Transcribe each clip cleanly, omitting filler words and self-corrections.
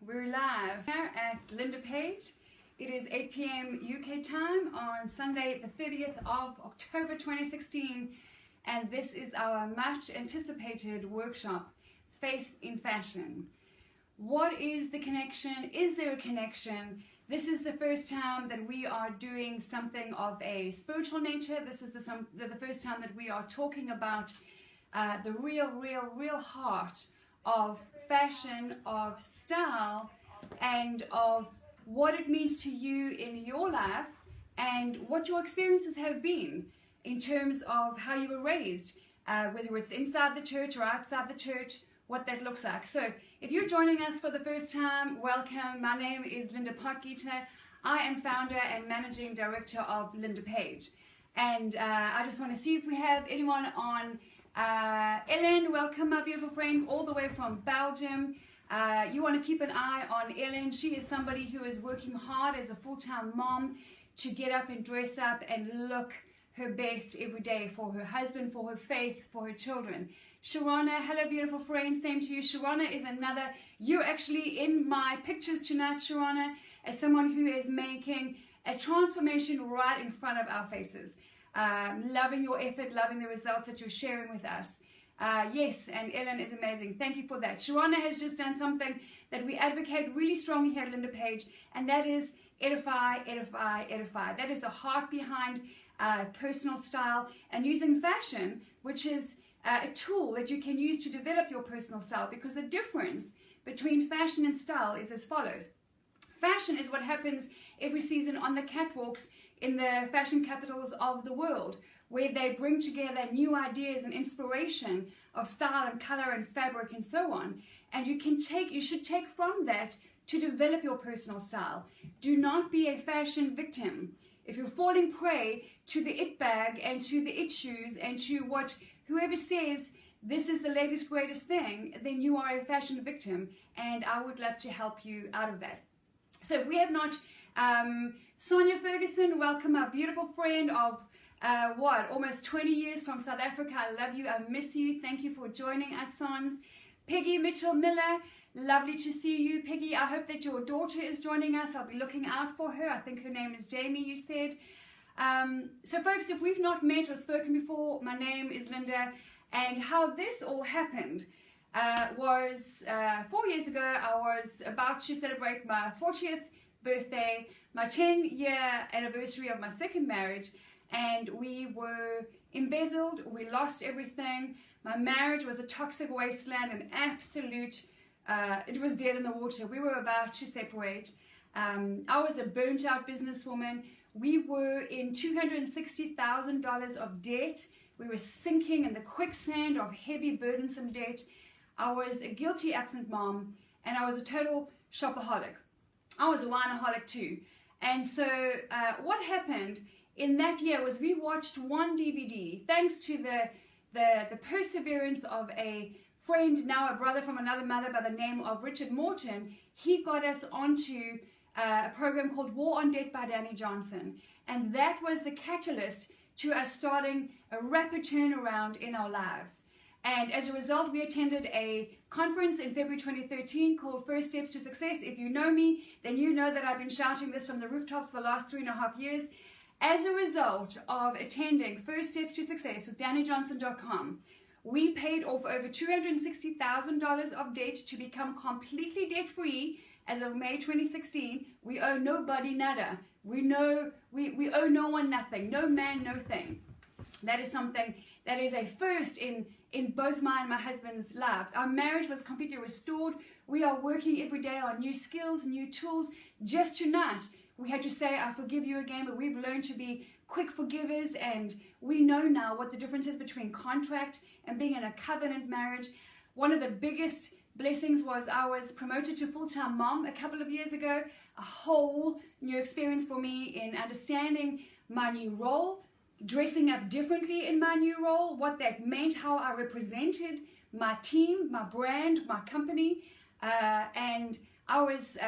We're live here at LindaPaige. It is 8 p.m. UK time on Sunday the 30th of October 2016, and this is our much anticipated workshop, Faith in Fashion. What is the connection? Is there a connection? This is the first time that we are doing something of a spiritual nature. This is the first time that we are talking about the real heart of fashion, of style, and of what it means to you in your life and what your experiences have been in terms of how you were raised, whether it's inside the church or outside the church, what that looks like. So if you're joining us for the first time, welcome. My name is LindaPaige. I am founder and managing director of LindaPaige. And I just want to see if we have anyone on. Ellen, welcome, my beautiful friend, all the way from Belgium. You want to keep an eye on Ellen. She is somebody who is working hard as a full-time mom to get up and dress up and look her best every day for her husband, for her faith, for her children. Sharona, hello beautiful friend, same to you. Sharona is another, you're actually in my pictures tonight, Sharona, as someone who is making a transformation right in front of our faces. Loving your effort, loving the results that you're sharing with us. Yes, and Ellen is amazing. Thank you for that. Sharona has just done something that we advocate really strongly here at LindaPaige, and that is edify, edify, edify. That is the heart behind personal style and using fashion, which is a tool that you can use to develop your personal style, because the difference between fashion and style is as follows. Fashion is what happens every season on the catwalks in the fashion capitals of the world, where they bring together new ideas and inspiration of style and color and fabric and so on. And you should take from that to develop your personal style. Do not be a fashion victim. If you're falling prey to the it bag and to the it shoes and to what whoever says this is the latest greatest thing, then you are a fashion victim, and I would love to help you out of that. So if we have not, Sonia Ferguson, welcome, our beautiful friend of almost 20 years from South Africa. I love you, I miss you. Thank you for joining us, Sons. Peggy Mitchell-Miller, lovely to see you. Peggy, I hope that your daughter is joining us. I'll be looking out for her. I think her name is Jamie, you said. So folks, if we've not met or spoken before, my name is Linda, and how this all happened was 4 years ago. I was about to celebrate my 40th birthday, my 10-year anniversary of my second marriage, and we were embezzled. We lost everything. My marriage was a toxic wasteland, an absolute, it was dead in the water. We were about to separate. I was a burnt out businesswoman. We were in $260,000 of debt. We were sinking in the quicksand of heavy, burdensome debt. I was a guilty absent mom, and I was a total shopaholic. I was a wineaholic too. And so what happened in that year was we watched one DVD, thanks to the perseverance of a friend, now a brother from another mother by the name of Richard Morton. He got us onto a program called War on Debt by Danny Johnson. And that was the catalyst to us starting a rapid turnaround in our lives. And as a result, we attended a conference in February 2013 called First Steps to Success. If you know me, then you know that I've been shouting this from the rooftops for the last 3.5 years. As a result of attending First Steps to Success with DannyJohnson.com, we paid off over $260,000 of debt to become completely debt-free as of May 2016. We owe nobody nada. We owe no one nothing, no man, no thing. That is something that is a first in both mine and my husband's lives. Our marriage was completely restored. We are working every day on new skills, new tools. Just tonight, we had to say, I forgive you again, but we've learned to be quick forgivers, and we know now what the difference is between contract and being in a covenant marriage. One of the biggest blessings was I was promoted to full-time mom a couple of years ago, a whole new experience for me in understanding my new role, dressing up differently in my new role, what that meant, how I represented my team, my brand, my company, and I was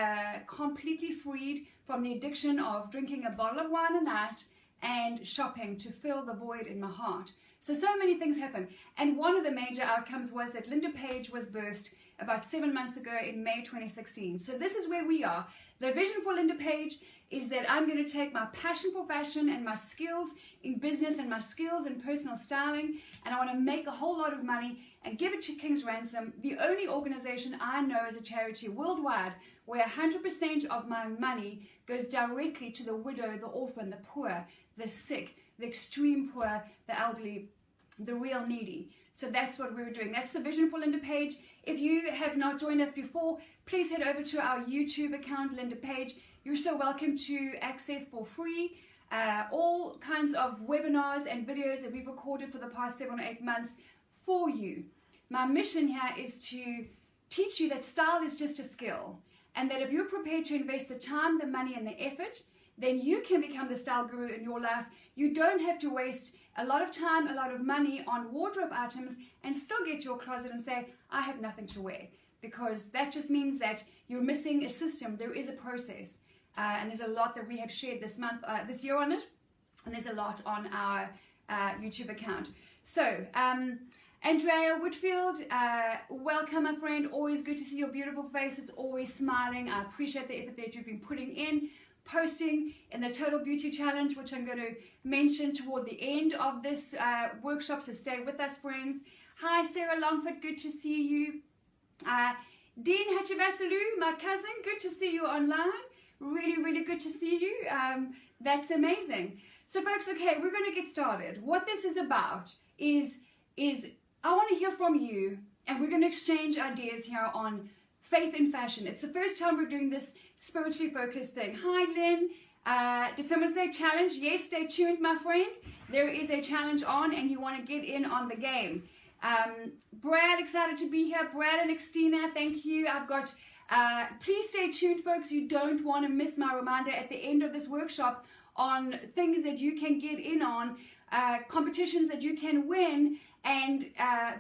completely freed from the addiction of drinking a bottle of wine a night and shopping to fill the void in my heart. So many things happened. And one of the major outcomes was that LindaPaige was birthed about 7 months ago in May 2016. So this is where we are. The vision for LindaPaige is that I'm going to take my passion for fashion and my skills in business and my skills in personal styling, and I want to make a whole lot of money and give it to King's Ransom, the only organization I know as a charity worldwide where 100% of my money goes directly to the widow, the orphan, the poor, the sick, the extreme poor, the elderly, the real needy. So that's what we're doing. That's the vision for LindaPaige. If you have not joined us before, please head over to our YouTube account, LindaPaige. You're so welcome to access for free all kinds of webinars and videos that we've recorded for the past 7 or 8 months for you. My mission here is to teach you that style is just a skill, and that if you're prepared to invest the time, the money, and the effort, then you can become the style guru in your life. You don't have to waste a lot of time, a lot of money on wardrobe items and still get to your closet and say, I have nothing to wear, because that just means that you're missing a system. There is a process, and there's a lot that we have shared this month, this year on it, and there's a lot on our YouTube account. So, Andrea Whitfield, welcome, my friend. Always good to see your beautiful face. It's always smiling. I appreciate the effort that you've been putting in, posting in the Total Beauty Challenge, which I'm going to mention toward the end of this workshop, so stay with us, friends. Hi, Sarah Longford, good to see you. Dean Hatchavasalu, my cousin, good to see you online. Really, really good to see you. That's amazing. So, folks, okay, we're going to get started. What this is about is I want to hear from you, and we're going to exchange ideas here on faith in fashion. It's the first time we're doing this spiritually focused thing. Hi, Lynn. Did someone say challenge? Yes, stay tuned, my friend. There is a challenge on, and you want to get in on the game. Brad, excited to be here. Brad and Xtina, thank you. I've got, please stay tuned, folks. You don't want to miss my reminder at the end of this workshop on things that you can get in on, competitions that you can win, and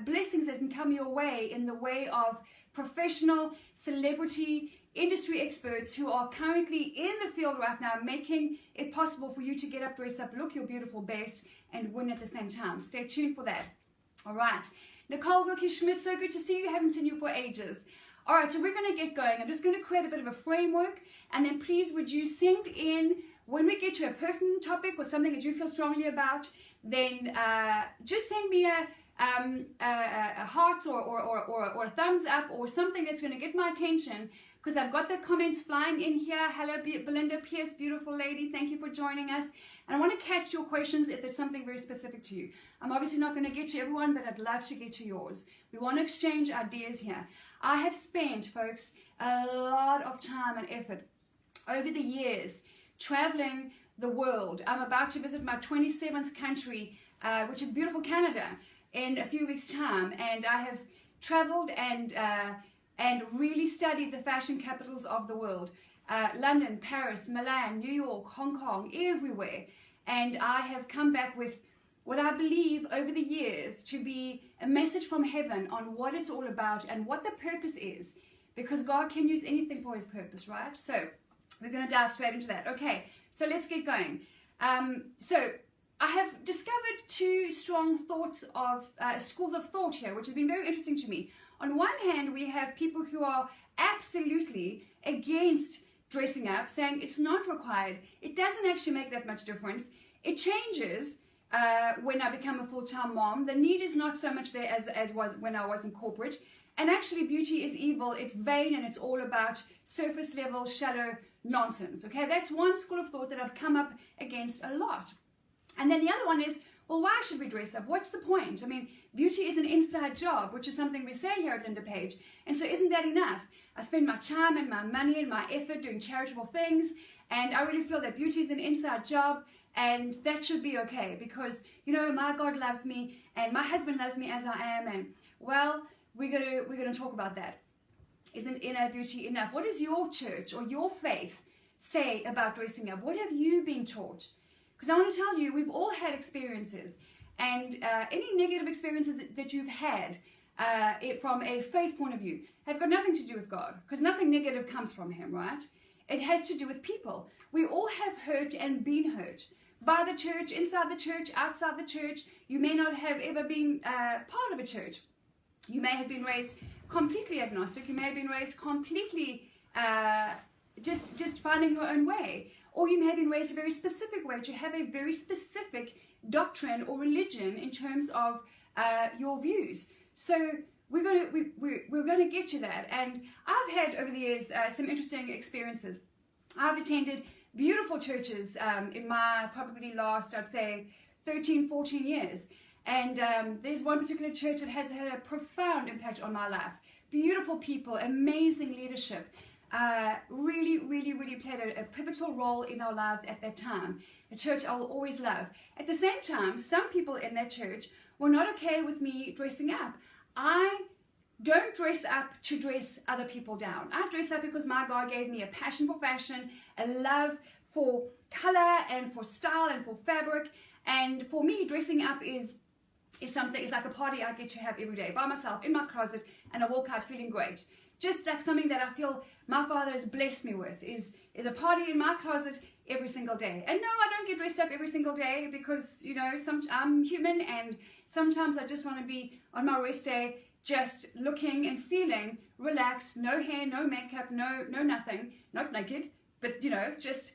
blessings that can come your way in the way of professional, celebrity, industry experts who are currently in the field right now, making it possible for you to get up, dress up, look your beautiful best, and win at the same time. Stay tuned for that. All right. Nicole Wilkie-Schmidt, so good to see you. Haven't seen you for ages. All right, so we're going to get going. I'm just going to create a bit of a framework, and then please would you send in, when we get to a pertinent topic or something that you feel strongly about, then just send me a heart or a thumbs up or something that's going to get my attention, because I've got the comments flying in here. Hello, Belinda Pierce, beautiful lady. Thank you for joining us. And I want to catch your questions if there's something very specific to you. I'm obviously not going to get to everyone, but I'd love to get to yours. We want to exchange ideas here. I have spent, folks, a lot of time and effort over the years traveling the world. I'm about to visit my 27th country, which is beautiful Canada, in a few weeks' time. And I have traveled and really studied the fashion capitals of the world. London, Paris, Milan, New York, Hong Kong, everywhere. And I have come back with what I believe over the years to be a message from heaven on what it's all about and what the purpose is. Because God can use anything for his purpose, right? So we're going to dive straight into that. Okay, so let's get going. So I have discovered two strong thoughts of schools of thought here, which has been very interesting to me. On one hand, we have people who are absolutely against dressing up, saying it's not required. It doesn't actually make that much difference. It changes when I become a full-time mom. The need is not so much there as was when I was in corporate. And actually, beauty is evil. It's vain, and it's all about surface level shadow nonsense. Okay, that's one school of thought that I've come up against a lot. And then the other one is, well, why should we dress up? What's the point? I mean, beauty is an inside job, which is something we say here at LindaPaige. And so isn't that enough? I spend my time and my money and my effort doing charitable things, and I really feel that beauty is an inside job, and that should be okay, because, you know, my God loves me, and my husband loves me as I am, and, well, we're gonna talk about that. Isn't inner beauty enough? What does your church or your faith say about dressing up? What have you been taught? Because I want to tell you, we've all had experiences, and any negative experiences that you've had from a faith point of view have got nothing to do with God, because nothing negative comes from him, right? It has to do with people. We all have hurt and been hurt by the church, inside the church, outside the church. You may not have ever been part of a church. You may have been raised completely agnostic. You may have been raised completely just finding your own way. Or you may have been raised a very specific way, to have a very specific doctrine or religion in terms of your views. So we're going to get to that. And I've had over the years some interesting experiences. I've attended beautiful churches in my probably last, I'd say, 13, 14 years. And there's one particular church that has had a profound impact on my life. Beautiful people, amazing leadership. Really played a pivotal role in our lives at that time. A church I will always love. At the same time, some people in that church were not okay with me dressing up. I don't dress up to dress other people down. I dress up because my God gave me a passion for fashion, a love for color and for style and for fabric. And for me, dressing up is something, it's like a party I get to have every day by myself in my closet, and I walk out feeling great. Just like something that I feel my Father has blessed me with is a party in my closet every single day. And no, I don't get dressed up every single day because, you know, I'm human, and sometimes I just want to be on my rest day, just looking and feeling relaxed, no hair, no makeup, no nothing, not naked, but, you know, just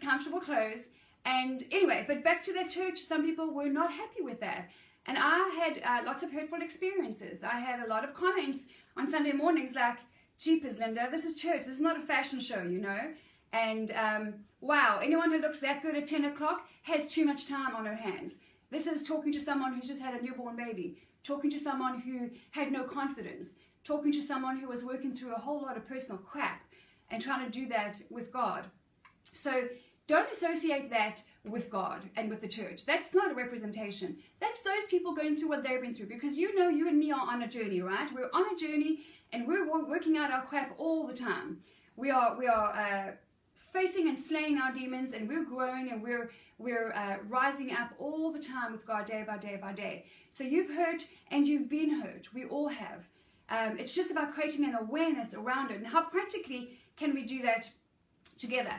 comfortable clothes. And anyway, but back to that church, some people were not happy with that. And I had lots of hurtful experiences. I had a lot of comments on Sunday mornings like, "Jeepers, Linda, this is church. This is not a fashion show, you know." And wow, anyone who looks that good at 10 o'clock has too much time on her hands. This is talking to someone who's just had a newborn baby, talking to someone who had no confidence, talking to someone who was working through a whole lot of personal crap and trying to do that with God. So don't associate that with God and with the church. That's not a representation. That's those people going through what they've been through. Because you know, you and me are on a journey, right? We're on a journey, and we're working out our crap all the time. We are facing and slaying our demons, and we're growing, and we're rising up all the time with God, day by day by day. So you've hurt and you've been hurt. We all have. It's just about creating an awareness around it. And how practically can we do that together?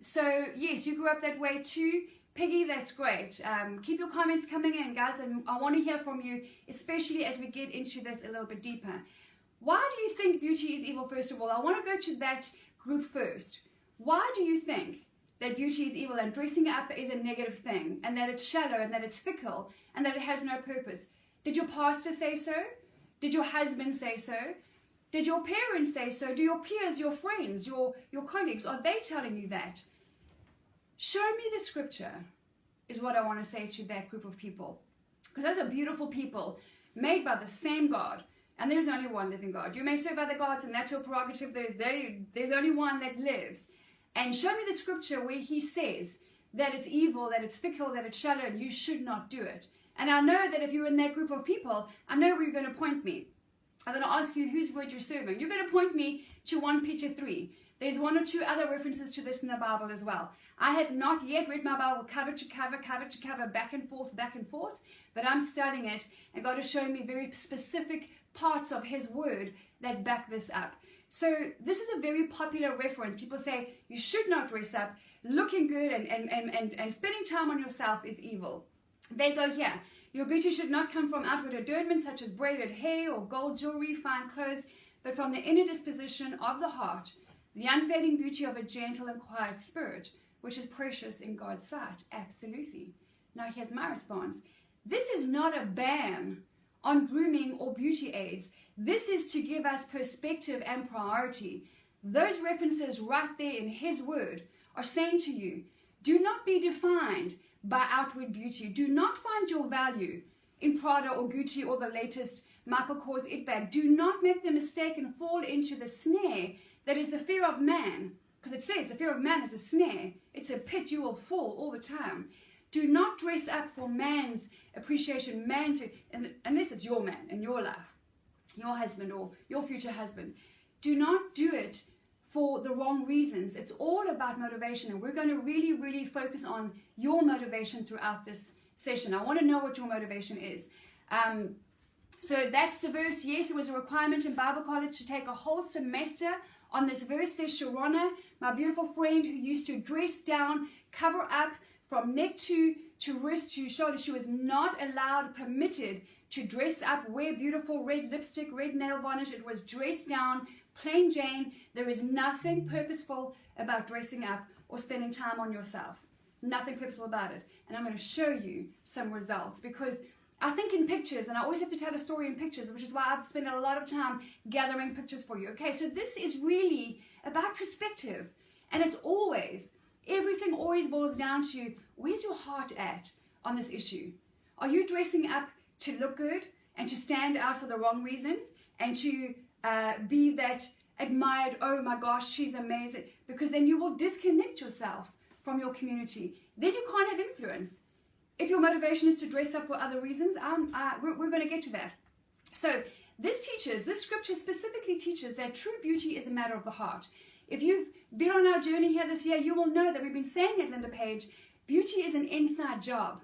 So yes, you grew up that way too. Peggy, that's great. Keep your comments coming in, guys, and I want to hear from you, especially as we get into this a little bit deeper. Why do you think beauty is evil, first of all? I want to go to that group first. Why do you think that beauty is evil and dressing up is a negative thing, and that it's shallow and that it's fickle and that it has no purpose? Did your pastor say so? Did your husband say so? Did your parents say so? Do your peers, your friends, your colleagues, are they telling you that? Show me the scripture is what I want to say to that group of people. Because those are beautiful people made by the same God. And there's only one living God. You may serve other gods, and that's your prerogative. There's only one that lives. And show me the scripture where he says that it's evil, that it's fickle, that it's shallow, and you should not do it. And I know that if you're in that group of people, I know where you're going to point me. I'm going to ask you whose word you're serving. You're going to point me to 1 Peter 3. There's one or two other references to this in the Bible as well. I have not yet read my Bible cover to cover, back and forth, but I'm studying it, and God is showing me very specific parts of his word that back this up. So this is a very popular reference. People say you should not dress up. Looking good and spending time on yourself is evil. They go here. Your beauty should not come from outward adornment such as braided hair or gold jewelry, fine clothes, but from the inner disposition of the heart, the unfading beauty of a gentle and quiet spirit, which is precious in God's sight. Absolutely. Now here's my response. This is not a ban on grooming or beauty aids. This is to give us perspective and priority. Those references right there in his word are saying to you, do not be defined by outward beauty. Do not find your value in Prada or Gucci or the latest Michael Kors it bag. Do not make the mistake and fall into the snare that is the fear of man. Because it says the fear of man is a snare. It's a pit. You will fall all the time. Do not dress up for man's appreciation, unless it's your man in your life, your husband or your future husband. Do not do it for the wrong reasons. It's all about motivation, and we're going to really focus on your motivation throughout this session. I want to know what your motivation is. So that's the verse. Yes, it was a requirement in Bible college to take a whole semester on this verse. Says Sharona, my beautiful friend who used to dress down, cover up from neck to to wrist to shoulder. She was not allowed, permitted to dress up, wear beautiful red lipstick, red nail varnish. It was dressed down, plain Jane. There is nothing purposeful about dressing up or spending time on yourself. Nothing purposeful about it. And I'm going to show you some results, because I think in pictures, and I always have to tell a story in pictures, which is why I've spent a lot of time gathering pictures for you. Okay, so this is really about perspective. And it's always, everything always boils down to, where's your heart at on this issue? Are you dressing up to look good and to stand out for the wrong reasons and to be that admired, oh my gosh, she's amazing? Because then you will disconnect yourself from your community. Then you can't have influence. If your motivation is to dress up for other reasons, we're going to get to that. So this scripture specifically teaches that true beauty is a matter of the heart. If you've been on our journey here this year, you will know that we've been saying at LindaPaige, beauty is an inside job.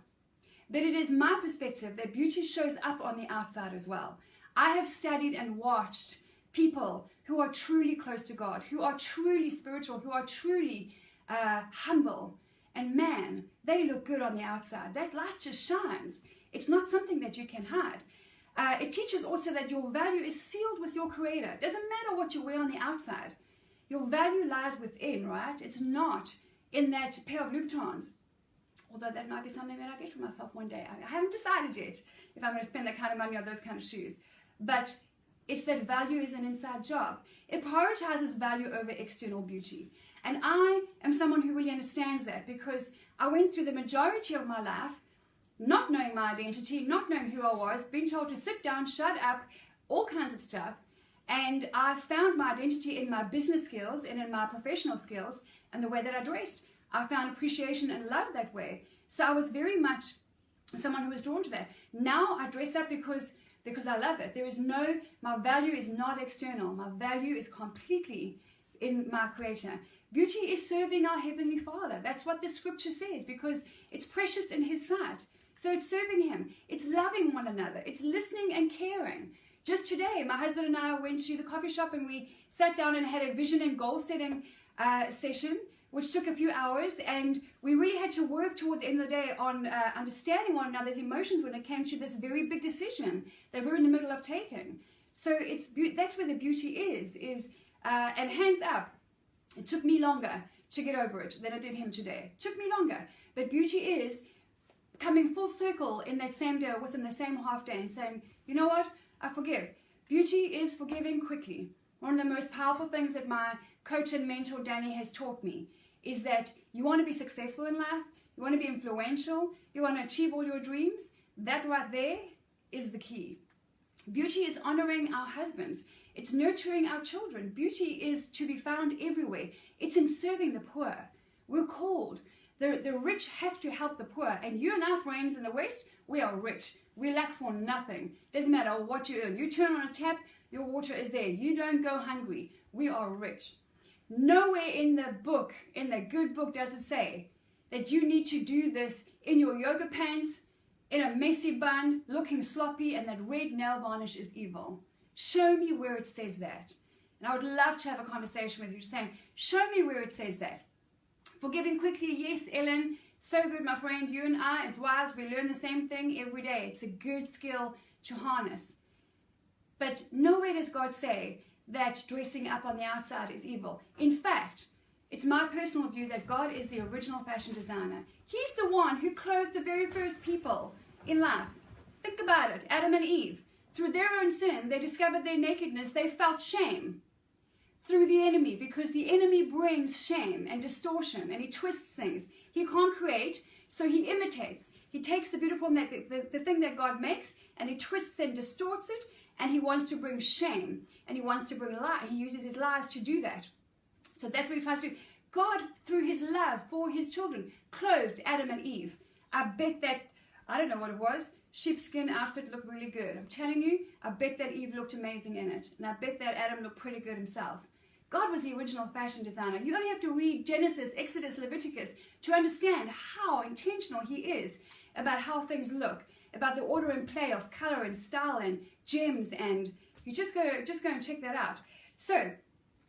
But it is my perspective that beauty shows up on the outside as well. I have studied and watched people who are truly close to God, who are truly spiritual, who are truly humble. And man, they look good on the outside. That light just shines. It's not something that you can hide. It teaches also that your value is sealed with your Creator. It doesn't matter what you wear on the outside. Your value lies within, right? It's not in that pair of Louboutins. Although that might be something that I get for myself one day. I haven't decided yet if I'm going to spend that kind of money on those kind of shoes. But it's that value is an inside job. It prioritizes value over external beauty. And I am someone who really understands that, because I went through the majority of my life not knowing my identity, not knowing who I was, being told to sit down, shut up, all kinds of stuff. And I found my identity in my business skills and in my professional skills and the way that I dressed. I found appreciation and love that way. So I was very much someone who was drawn to that. Now I dress up because I love it. My value is not external. My value is completely in my Creator. Beauty is serving our Heavenly Father. That's what the scripture says, because it's precious in His sight. So it's serving Him. It's loving one another. It's listening and caring. Just today, my husband and I went to the coffee shop and we sat down and had a vision and goal setting session, which took a few hours, and we really had to work toward the end of the day on understanding one another's emotions when it came to this very big decision that we're in the middle of taking. So that's where the beauty is and hands up, it took me longer to get over it than it did him today. It took me longer. But beauty is coming full circle in that same day, within the same half day, and saying, you know what, I forgive. Beauty is forgiving quickly. One of the most powerful things that my coach and mentor Danny has taught me is that you want to be successful in life, you want to be influential, you want to achieve all your dreams. That right there is the key. Beauty is honoring our husbands. It's nurturing our children. Beauty is to be found everywhere. It's in serving the poor. We're called. The rich have to help the poor. And you and our friends in the West, we are rich. We lack for nothing. Doesn't matter what you earn. You turn on a tap, your water is there. You don't go hungry. We are rich. Nowhere in the book, in the good book, does it say that you need to do this in your yoga pants, in a messy bun, looking sloppy, and that red nail varnish is evil. Show me where it says that. And I would love to have a conversation with you saying, show me where it says that. Forgiving quickly, yes, Ellen. So good, my friend. You and I, as wives, we learn the same thing every day. It's a good skill to harness. But nowhere does God say that dressing up on the outside is evil. In fact, it's my personal view that God is the original fashion designer. He's the one who clothed the very first people in life. Think about it. Adam and Eve. Through their own sin, they discovered their nakedness. They felt shame through the enemy, because the enemy brings shame and distortion, and he twists things. He can't create, so he imitates. He takes the beautiful, the thing that God makes, and he twists and distorts it, and he wants to bring shame, and he wants to bring lie. He uses his lies to do that. So that's what he tries to do. God, through his love for his children, clothed Adam and Eve. I bet that, I don't know what it was, sheepskin outfit looked really good. I'm telling you, I bet that Eve looked amazing in it. And I bet that Adam looked pretty good himself. God was the original fashion designer. You only have to read Genesis, Exodus, Leviticus to understand how intentional he is about how things look, about the order and play of color and style and gems, and you just go and check that out. So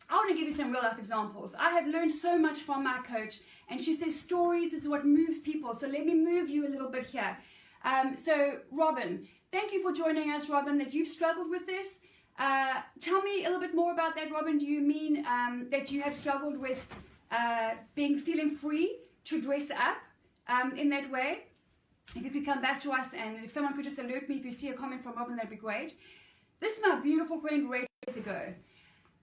I want to give you some real life examples. I have learned so much from my coach, and she says stories is what moves people. So let me move you a little bit here. So Robin, thank you for joining us, Robin, that you've struggled with this. Tell me a little bit more about that, Robin. Do you mean that you have struggled with feeling free to dress up in that way? If you could come back to us, and if someone could just alert me if you see a comment from Robin, that'd be great. This is my beautiful friend Rachel years ago.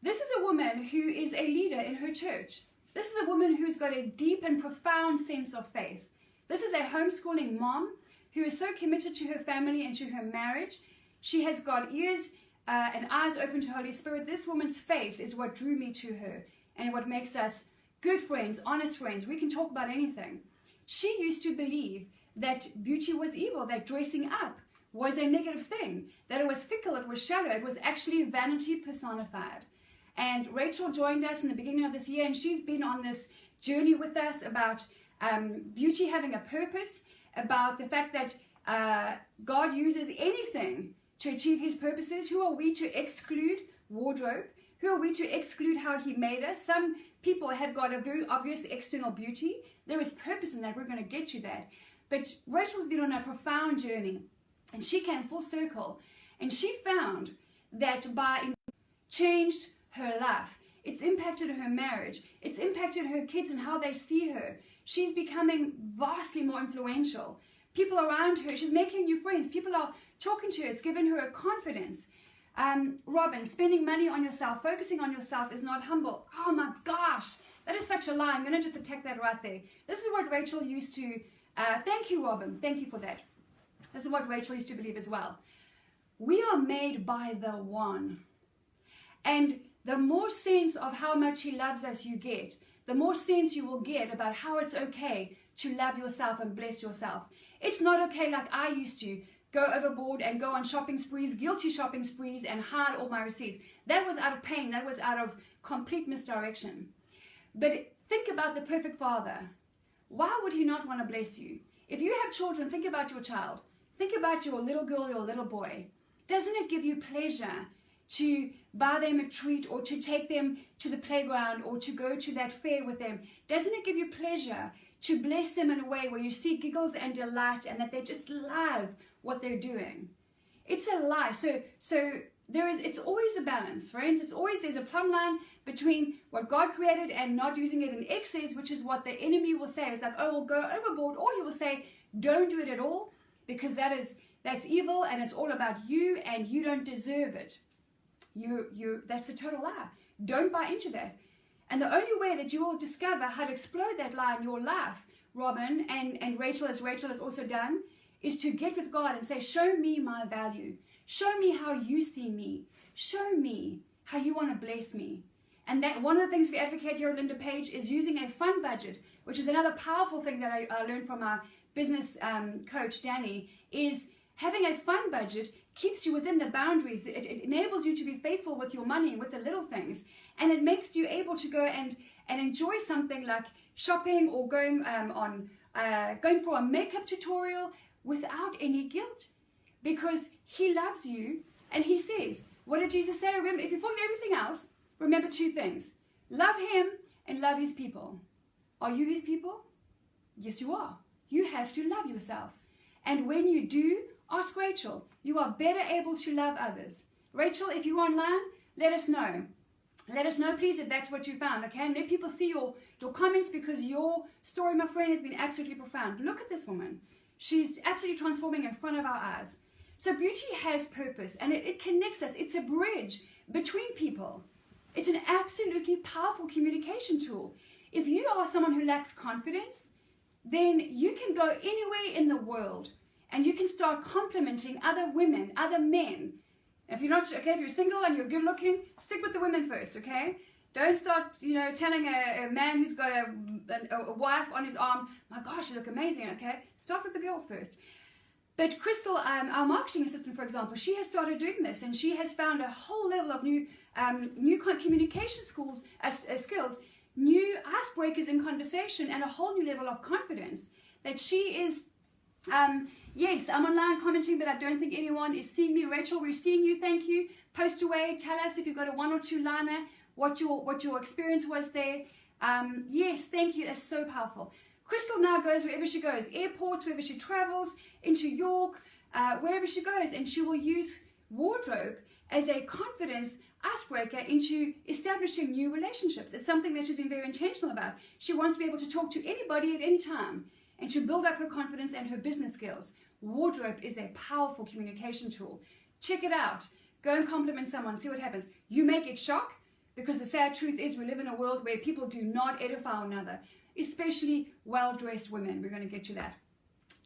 This is a woman who is a leader in her church. This is a woman who's got a deep and profound sense of faith. This is a homeschooling mom who is so committed to her family and to her marriage. She has got ears and eyes open to Holy Spirit. This woman's faith is what drew me to her and what makes us good friends, honest friends. We can talk about anything. She used to believe that beauty was evil, that dressing up was a negative thing, that it was fickle, it was shallow, it was actually vanity personified. And Rachel joined us in the beginning of this year, and she's been on this journey with us about beauty having a purpose, about the fact that God uses anything to achieve his purposes. Who are we to exclude wardrobe? Who are we to exclude how he made us? Some people have got a very obvious external beauty. There is purpose in that. We're going to get to that. But Rachel's been on a profound journey, and she came full circle, and she found that by changed her life, it's impacted her marriage, it's impacted her kids and how they see her. She's becoming vastly more influential. People around her, she's making new friends. People are talking to her. It's given her a confidence. Robin, spending money on yourself, focusing on yourself is not humble. Oh my gosh, that is such a lie. I'm going to just attack that right there. This is what Rachel used to, thank you, Robin. Thank you for that. This is what Rachel used to believe as well. We are made by the one. And the more sense of how much he loves us you get, the more sense you will get about how it's okay to love yourself and bless yourself. It's not okay like I used to go overboard and go on shopping sprees, guilty shopping sprees, and hide all my receipts. That was out of pain. That was out of complete misdirection. But think about the perfect father. Why would he not want to bless you? If you have children, think about your child. Think about your little girl, your little boy. Doesn't it give you pleasure to buy them a treat, or to take them to the playground, or to go to that fair with them? Doesn't it give you pleasure to bless them in a way where you see giggles and delight, and that they just love what they're doing? It's a lie. So it's always a balance, friends. There's a plumb line between what God created and not using it in excess, which is what the enemy will say. It's like, oh, we'll go overboard, or he will say, don't do it at all, because that's evil, and it's all about you, and you don't deserve it. That's a total lie. Don't buy into that. And the only way that you will discover how to explode that lie in your life, Robin and Rachel, as Rachel has also done, is to get with God and say, show me my value. Show me how you see me. Show me how you want to bless me. And that one of the things we advocate here at LindaPaige is using a fund budget, which is another powerful thing that I learned from our business coach, Danny, is having a fund budget keeps you within the boundaries. It enables you to be faithful with your money, with the little things. And it makes you able to go and enjoy something like shopping, or going for a makeup tutorial without any guilt. Because he loves you, and he says, what did Jesus say? Remember, if you forget everything else, remember two things. Love him and love his people. Are you his people? Yes, you are. You have to love yourself. And when you do, ask Rachel. You are better able to love others. Rachel, if you're online, let us know. Let us know, please, if that's what you found, okay? And let people see your comments, because your story, my friend, has been absolutely profound. Look at this woman. She's absolutely transforming in front of our eyes. So beauty has purpose, and it connects us. It's a bridge between people. It's an absolutely powerful communication tool. If you are someone who lacks confidence, then you can go anywhere in the world, and you can start complimenting other women, other men. If you're not, okay, if you're single and you're good looking, stick with the women first, okay? Don't start, telling a man who's got a wife on his arm, my gosh, you look amazing, okay? Start with the girls first. But Crystal, our marketing assistant, for example, she has started doing this, and she has found a whole level of new communication skills, new icebreakers in conversation, and a whole new level of confidence that she is. Yes, I'm online commenting, but I don't think anyone is seeing me. Rachel, we're seeing you. Thank you. Post away. Tell us if you've got a one or two liner. what your experience was there. Yes, thank you. That's so powerful. Crystal now goes wherever she goes, airports, wherever she travels, into York, wherever she goes, and she will use wardrobe as a confidence icebreaker into establishing new relationships. It's something that she's been very intentional about. She wants to be able to talk to anybody at any time and to build up her confidence and her business skills. Wardrobe is a powerful communication tool. Check it out. Go and compliment someone, see what happens. You may get shock, because the sad truth is we live in a world where people do not edify one another, especially well-dressed women. We're going to get to that.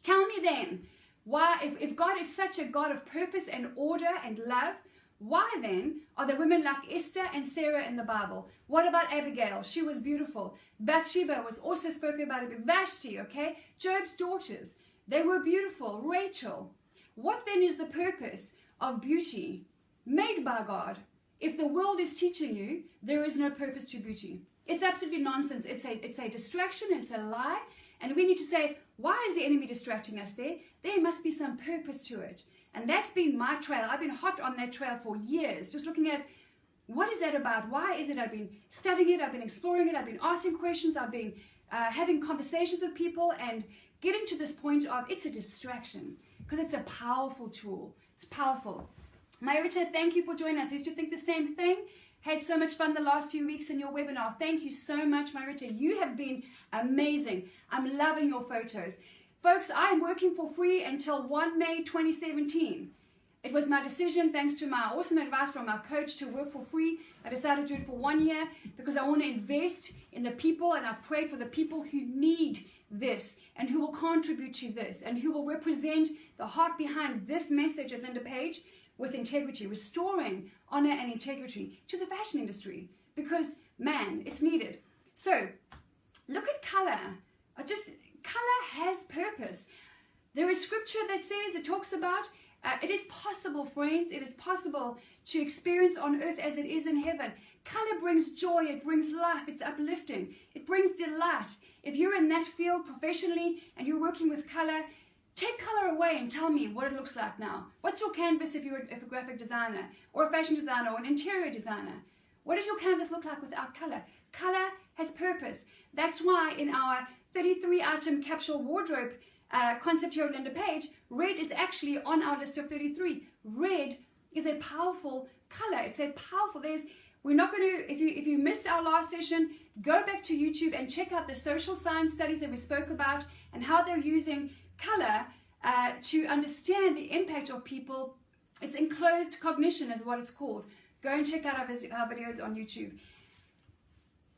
Tell me then, why, if God is such a God of purpose and order and love, why then are there women like Esther and Sarah in the Bible? What about Abigail? She was beautiful. Bathsheba was also spoken about. Vashti, okay? Job's daughters, they were beautiful. Rachel. What then is the purpose of beauty made by God? If the world is teaching you there is no purpose to beauty, it's absolutely nonsense. It's a distraction. It's a lie. And we need to say, why is the enemy distracting us there? There must be some purpose to it. And that's been my trail. I've been hot on that trail for years, just looking at what is that about? Why is it? I've been studying it. I've been exploring it. I've been asking questions. I've been having conversations with people and getting to this point of it's a distraction, because it's a powerful tool. It's powerful. Marita, thank you for joining us. I used to think the same thing. Had so much fun the last few weeks in your webinar. Thank you so much, Marita. You have been amazing. I'm loving your photos. Folks, I am working for free until 1 May 2017. It was my decision, thanks to my awesome advice from my coach, to work for free. I decided to do it for 1 year because I want to invest in the people, and I've prayed for the people who need this and who will contribute to this and who will represent the heart behind this message at LindaPaige with integrity, restoring honor and integrity to the fashion industry, because, man, it's needed. So, look at color. Color has purpose. There is scripture that says, it talks about, it is possible, friends, it is possible to experience on earth as it is in heaven. Color brings joy, it brings life, it's uplifting, it brings delight. If you're in that field professionally and you're working with color, take color away and tell me what it looks like now. What's your canvas if you're a graphic designer or a fashion designer or an interior designer? What does your canvas look like without color? Color has purpose. That's why in our 33-item capsule wardrobe concept here at LindaPaige, red is actually on our list of 33. Red is a powerful color. It's a powerful, we're not going to, if you missed our last session, go back to YouTube and check out the social science studies that we spoke about and how they're using color to understand the impact of people. It's enclothed cognition is what it's called. Go and check out our videos on YouTube.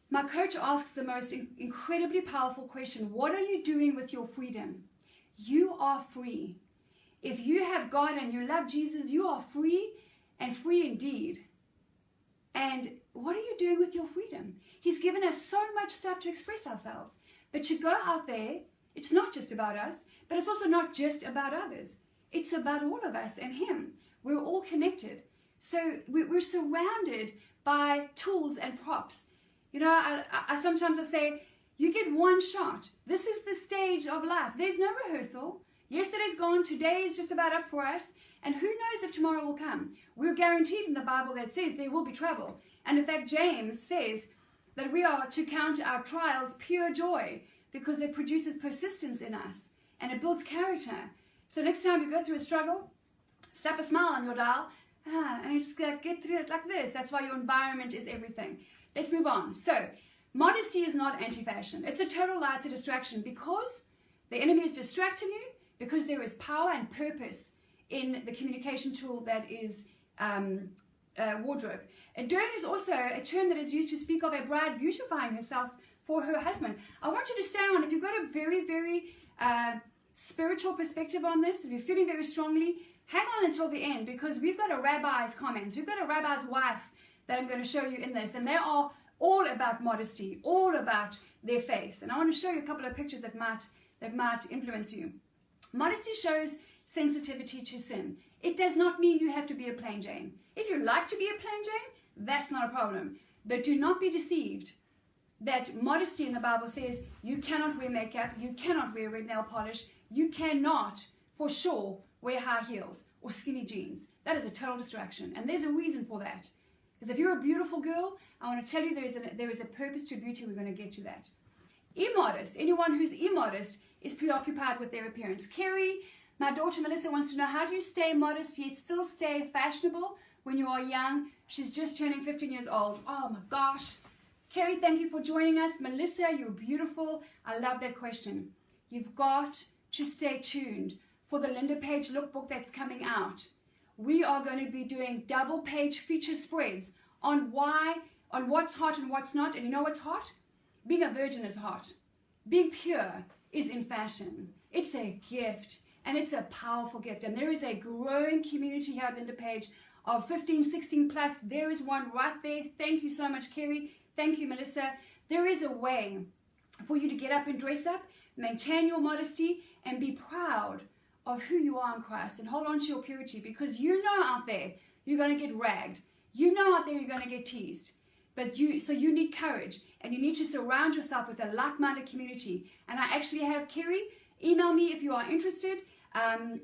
My coach asks the most incredibly powerful question. What are you doing with your freedom? You are free. If you have God and you love Jesus, you are free, and free indeed. And what are you doing with your freedom? He's given us so much stuff to express ourselves. But to go out there, it's not just about us, but it's also not just about others. It's about all of us and Him. We're all connected. So we're surrounded by tools and props. You know, I sometimes say, you get one shot. This is the stage of life. There's no rehearsal. Yesterday's gone. Today is just about up for us. And who knows if tomorrow will come. We're guaranteed in the Bible that says there will be trouble. And in fact, James says that we are to count our trials pure joy, because it produces persistence in us and it builds character. So next time you go through a struggle, slap a smile on your dial and just get through it like this. That's why your environment is everything. Let's move on. So, modesty is not anti-fashion. It's a total lie. It's a distraction, because the enemy is distracting you, because there is power and purpose in the communication tool that is wardrobe. Adorn is also a term that is used to speak of a bride beautifying herself for her husband. I want you to stay on. If you've got a very, very spiritual perspective on this, if you're feeling very strongly, hang on until the end, because we've got a rabbi's comments. We've got a rabbi's wife that I'm going to show you in this, and they are all about modesty, all about their faith. And I want to show you a couple of pictures that might influence you. Modesty shows sensitivity to sin. It does not mean you have to be a plain Jane. If you like to be a plain Jane, that's not a problem. But do not be deceived that modesty in the Bible says you cannot wear makeup, you cannot wear red nail polish, you cannot, for sure, wear high heels or skinny jeans. That is a total distraction, and there's a reason for that. Because if you're a beautiful girl, I want to tell you there is a purpose to beauty. We're going to get to that. Immodest. Anyone who's immodest is preoccupied with their appearance. Carrie, my daughter Melissa, wants to know, how do you stay modest yet still stay fashionable when you are young? She's just turning 15 years old. Oh my gosh. Carrie, thank you for joining us. Melissa, you're beautiful. I love that question. You've got to stay tuned for the LindaPaige lookbook that's coming out. We are going to be doing double page feature spreads on what's hot and what's not. And you know what's hot? Being a virgin is hot. Being pure is in fashion. It's a gift, and it's a powerful gift. And there is a growing community here at LindaPaige of 15, 16 plus. There is one right there. Thank you so much, Carrie. Thank you, Melissa. There is a way for you to get up and dress up, maintain your modesty, and be proud of who you are in Christ, and hold on to your purity, because you know out there you're going to get ragged. You know out there you're going to get teased. So you need courage, and you need to surround yourself with a like-minded community. And I actually have Carrie email me if you are interested.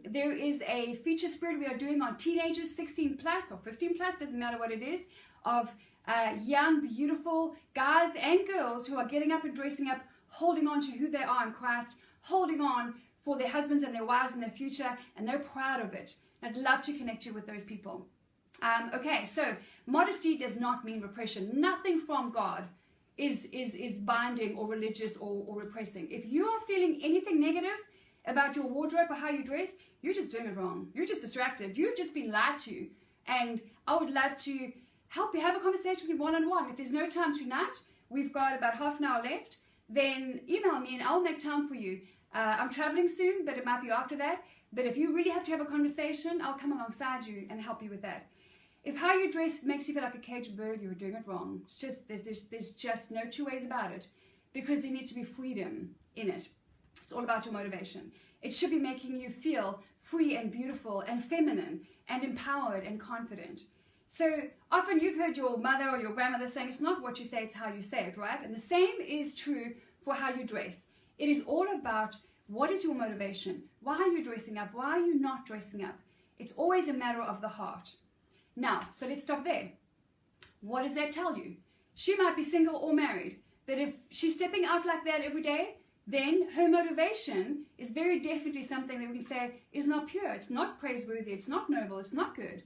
There is a feature spread we are doing on teenagers, 16 plus or 15 plus, doesn't matter what it is, of young, beautiful guys and girls who are getting up and dressing up, holding on to who they are in Christ, holding on for their husbands and their wives in their future, and they're proud of it. I'd love to connect you with those people. Okay, so modesty does not mean repression. Nothing from God is binding or religious or repressing. If you are feeling anything negative about your wardrobe or how you dress, you're just doing it wrong. You're just distracted. You've just been lied to. And I would love to help you have a conversation with you one-on-one. If there's no time tonight, we've got about half an hour left, then email me and I'll make time for you. I'm traveling soon, but it might be after that. But if you really have to have a conversation, I'll come alongside you and help you with that. If how you dress makes you feel like a caged bird, you're doing it wrong. It's just there's just no two ways about it, because there needs to be freedom in it. It's all about your motivation. It should be making you feel free and beautiful and feminine and empowered and confident. So often you've heard your mother or your grandmother saying, it's not what you say, it's how you say it, right? And the same is true for how you dress. It is all about, what is your motivation? Why are you dressing up? Why are you not dressing up? It's always a matter of the heart. Now, so let's stop there. What does that tell you? She might be single or married, but if she's stepping out like that every day, then her motivation is very definitely something that we say is not pure. It's not praiseworthy. It's not noble. It's not good.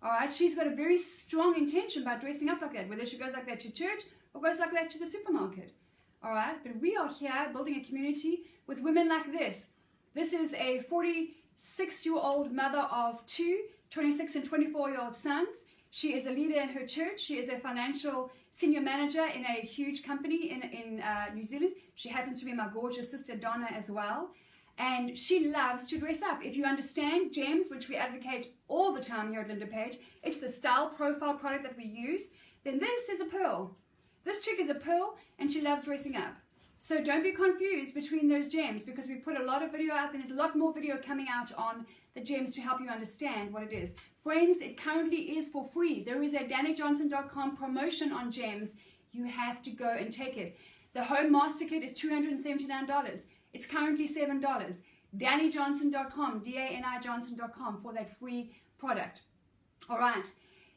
All right, she's got a very strong intention by dressing up like that, whether she goes like that to church or goes like that to the supermarket. All right, but we are here building a community with women like this. This is a 46-year-old mother of two 26 and 24-year-old sons. She is a leader in her church. She is a financial senior manager in a huge company in New Zealand. She happens to be my gorgeous sister Donna as well. And she loves to dress up. If you understand gems, which we advocate all the time here at LindaPaige, it's the style profile product that we use, then this is a pearl. This chick is a pearl, and she loves dressing up. So don't be confused between those gems, because we put a lot of video out, and there's a lot more video coming out on the gems to help you understand what it is. Friends, it currently is for free. There is a DannyJohnson.com promotion on gems. You have to go and take it. The home master kit is $279. It's currently $7. DannyJohnson.com, DANIJohnson.com for that free product. All right.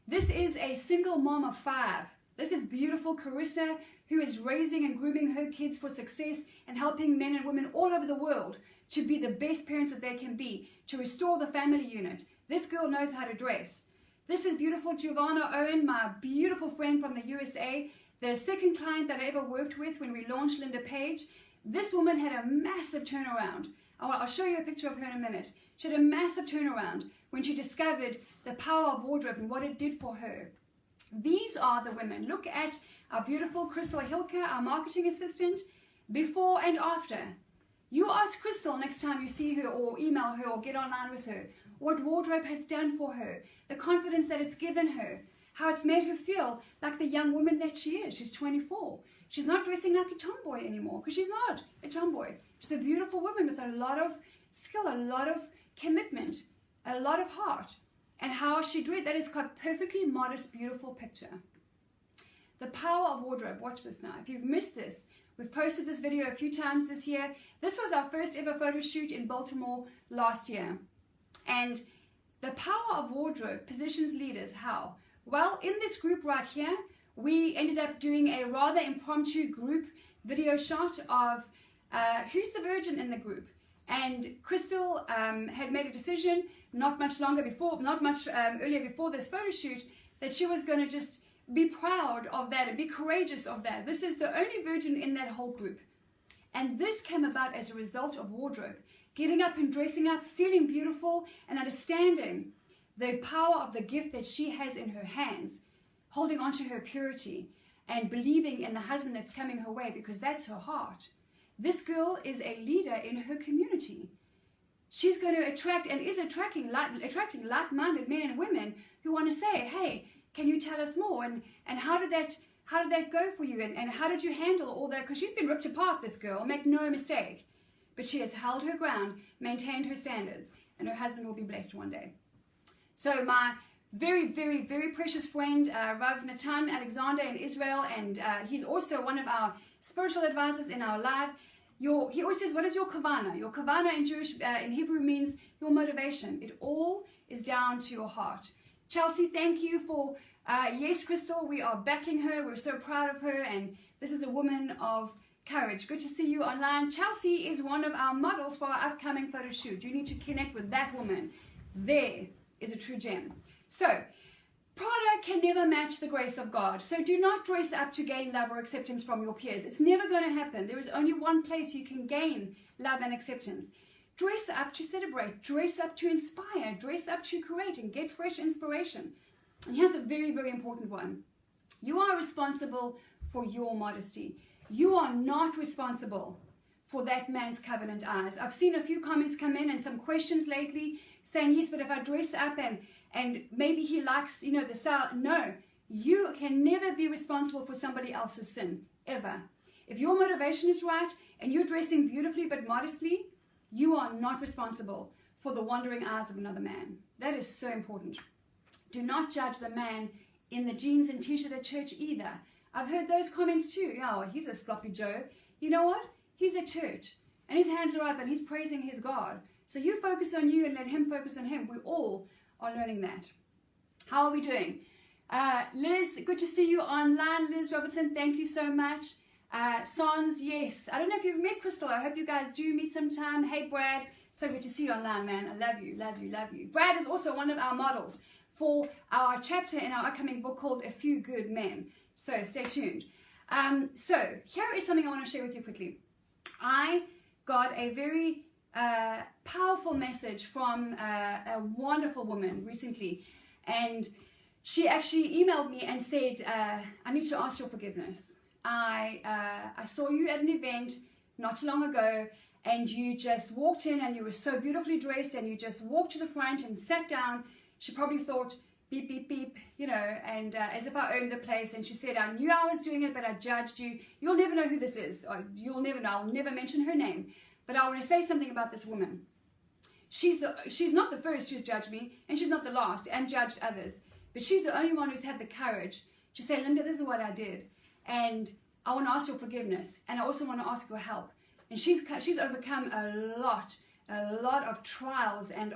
This is a single mom of 5. This is beautiful Carissa, who is raising and grooming her kids for success and helping men and women all over the world to be the best parents that they can be, to restore the family unit. This girl knows how to dress. This is beautiful Giovanna Owen, my beautiful friend from the USA, the second client that I ever worked with when we launched LindaPaige. This woman had a massive turnaround. I'll show you a picture of her in a minute. She had a massive turnaround when she discovered the power of wardrobe and what it did for her. These are the women. Look at our beautiful Crystal Hilker, our marketing assistant, before and after. You ask Crystal next time you see her, or email her, or get online with her, what wardrobe has done for her, the confidence that it's given her, how it's made her feel like the young woman that she is. She's 24. She's not dressing like a tomboy anymore, because she's not a tomboy. She's a beautiful woman with a lot of skill, a lot of commitment, a lot of heart. And how she drew it, that is quite a perfectly modest, beautiful picture. The power of wardrobe. Watch this now. If you've missed this, we've posted this video a few times this year. This was our first ever photo shoot in Baltimore last year. And the power of wardrobe positions leaders how? Well, in this group right here, we ended up doing a rather impromptu group video shot of who's the virgin in the group. And Crystal had made a decision not much earlier before this photo shoot, that she was going to just be proud of that and be courageous of that. This is the only virgin in that whole group. And this came about as a result of wardrobe. Getting up and dressing up, feeling beautiful, and understanding the power of the gift that she has in her hands, holding on to her purity, and believing in the husband that's coming her way, because that's her heart. This girl is a leader in her community. She's going to attract and is attracting like-minded men and women who want to say, hey, can you tell us more? And how did that go for you? And how did you handle all that? Because she's been ripped apart, this girl, make no mistake. But she has held her ground, maintained her standards, and her husband will be blessed one day. So my very, very, very precious friend, Rav Natan Alexander in Israel, and he's also one of our spiritual advisors in our life. He always says, what is your kavana? Your kavana in Hebrew means your motivation. It all is down to your heart. Chelsea, thank you for, yes, Crystal, we are backing her. We're so proud of her, and this is a woman of courage. Good to see you online. Chelsea is one of our models for our upcoming photo shoot. You need to connect with that woman. There is a true gem. So, product can never match the grace of God. So do not dress up to gain love or acceptance from your peers. It's never going to happen. There is only one place you can gain love and acceptance. Dress up to celebrate. Dress up to inspire. Dress up to create and get fresh inspiration. And here's a very, very important one. You are responsible for your modesty. You are not responsible for that man's covenant eyes. I've seen a few comments come in and some questions lately saying, yes, but if I dress up and maybe he likes, the style. No, you can never be responsible for somebody else's sin, ever. If your motivation is right and you're dressing beautifully but modestly, you are not responsible for the wandering eyes of another man. That is so important. Do not judge the man in the jeans and t-shirt at church either. I've heard those comments too. Oh, he's a sloppy Joe. You know what? He's at church and his hands are up and he's praising his God. So you focus on you and let him focus on him. We all are learning that. How are we doing? Liz, good to see you online. Liz Robertson, thank you so much. Sans, yes. I don't know if you've met Crystal. I hope you guys do meet sometime. Hey, Brad, so good to see you online, man. I love you, love you, love you. Brad is also one of our models for our chapter in our upcoming book called A Few Good Men. So stay tuned. So here is something I want to share with you quickly. I got a very powerful message from a wonderful woman recently, and she actually emailed me and said, I need to ask your forgiveness. I saw you at an event not too long ago, and you just walked in and you were so beautifully dressed and you just walked to the front and sat down. She probably thought, beep, beep, beep, and as if I owned the place. And she said, I knew I was doing it, but I judged you. You'll never know who this is. You'll never know. I'll never mention her name. But I want to say something about this woman. She's not the first who's judged me, and she's not the last and judged others. But she's the only one who's had the courage to say, Linda, this is what I did. And I want to ask your forgiveness. And I also want to ask your help. And she's overcome a lot of trials and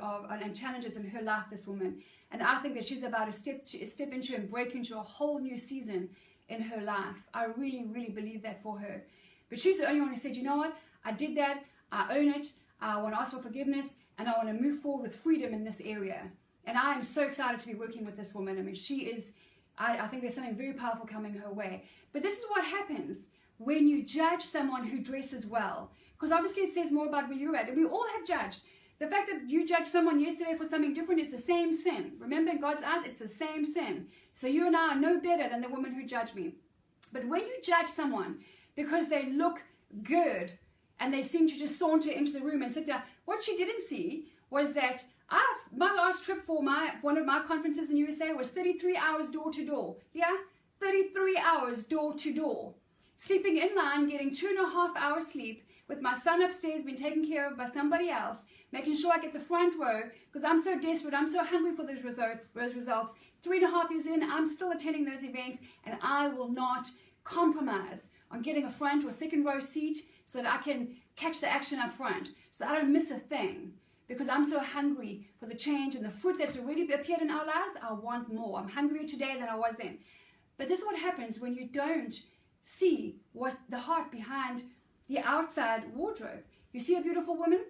challenges in her life, this woman. And I think that she's about to step into and break into a whole new season in her life. I really, really believe that for her. But she's the only one who said, you know what? I did that. I own it. I want to ask for forgiveness. And I want to move forward with freedom in this area. And I am so excited to be working with this woman. I mean, she is, I think there's something very powerful coming her way. But this is what happens when you judge someone who dresses well. Because obviously it says more about where you're at. And we all have judged. The fact that you judged someone yesterday for something different is the same sin. Remember, in God's eyes, it's the same sin. So you and I are no better than the woman who judged me. But when you judge someone because they look good and they seem to just saunter into the room and sit down, what she didn't see was that my last trip for one of my conferences in USA was 33 hours door to door. Yeah, 33 hours door to door. Sleeping in line, getting 2.5 hours sleep, with my son upstairs being taken care of by somebody else, making sure I get the front row, because I'm so desperate, I'm so hungry for those results. 3.5 years in, I'm still attending those events, and I will not compromise on getting a front or second row seat so that I can catch the action up front, so I don't miss a thing. because I'm so hungry for the change and the fruit that's already appeared in our lives. I want more. I'm hungrier today than I was then. But this is what happens when you don't see what the heart behind the outside wardrobe. You see a beautiful woman.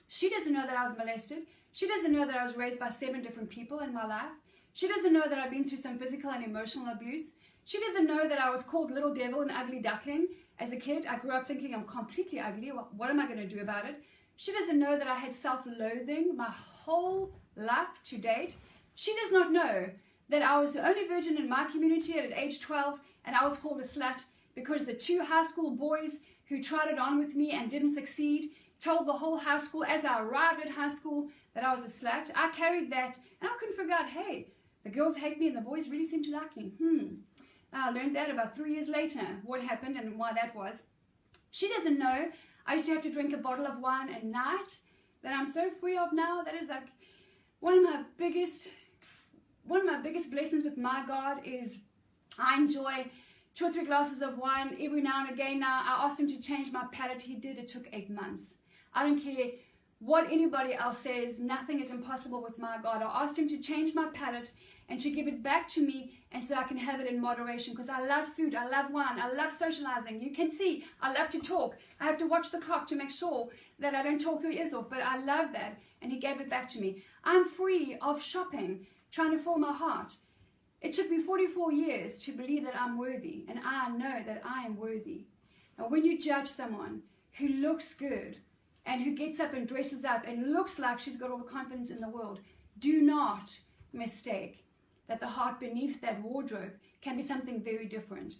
She doesn't know that I was molested. She doesn't know that I was raised by 7 different people in my life. She doesn't know that I've been through some physical and emotional abuse. She doesn't know that I was called little devil and ugly duckling. As a kid, I grew up thinking I'm completely ugly. What am I going to do about it? She doesn't know that I had self-loathing my whole life to date. She does not know that I was the only virgin in my community at age 12, and I was called a slut because the 2 high school boys who tried it on with me and didn't succeed told the whole high school as I arrived at high school that I was a slut. I carried that, and I couldn't figure out, hey, the girls hate me and the boys really seem to like me. I learned that about 3 years later, what happened and why that was. She doesn't know I used to have to drink a bottle of wine a night that I'm so free of now. That is like one of my biggest blessings with my God is I enjoy 2 or 3 glasses of wine every now and again. Now, I asked him to change my palate. He did. It took 8 months. I don't care what anybody else says. Nothing is impossible with my God. I asked him to change my palate and to give it back to me, and so I can have it in moderation, because I love food, I love wine, I love socializing. You can see, I love to talk. I have to watch the clock to make sure that I don't talk your ears off, but I love that, and he gave it back to me. I'm free of shopping, trying to fill my heart. It took me 44 years to believe that I'm worthy, and I know that I am worthy. Now, when you judge someone who looks good and who gets up and dresses up and looks like she's got all the confidence in the world, do not mistake that the heart beneath that wardrobe can be something very different.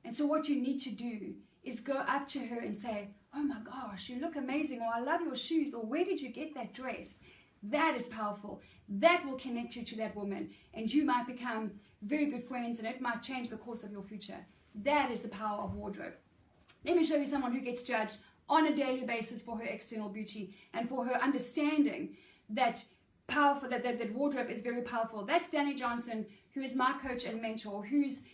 And so what you need to do is go up to her and say, oh my gosh, you look amazing, or I love your shoes, or where did you get that dress? That is powerful. That will connect you to that woman, and you might become very good friends, and it might change the course of your future. That is the power of wardrobe. Let me show you someone who gets judged on a daily basis for her external beauty and for her understanding that powerful, that wardrobe is very powerful. That's Danny Johnson, who is my coach and mentor, whose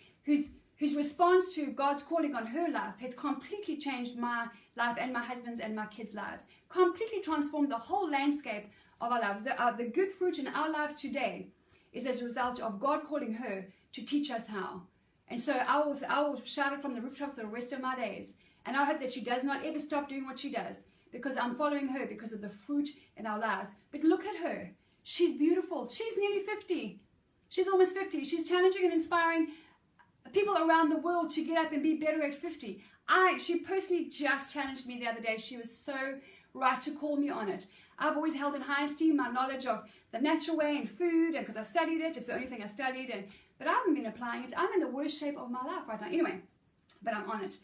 response to God's calling on her life has completely changed my life and my husband's and my kids' lives. Completely transformed the whole landscape of our lives. The good fruit in our lives today is as a result of God calling her to teach us how. And so I will shout it from the rooftops for the rest of my days. And I hope that she does not ever stop doing what she does, because I'm following her because of the fruit in our lives. But look at her. She's beautiful. She's nearly 50. She's almost 50. She's challenging and inspiring people around the world to get up and be better at 50. She personally just challenged me the other day. She was so right to call me on it. I've always held in high esteem my knowledge of the natural way and food, and because I studied it, it's the only thing I studied, but I haven't been applying it. I'm in the worst shape of my life right now. Anyway, but I'm on it.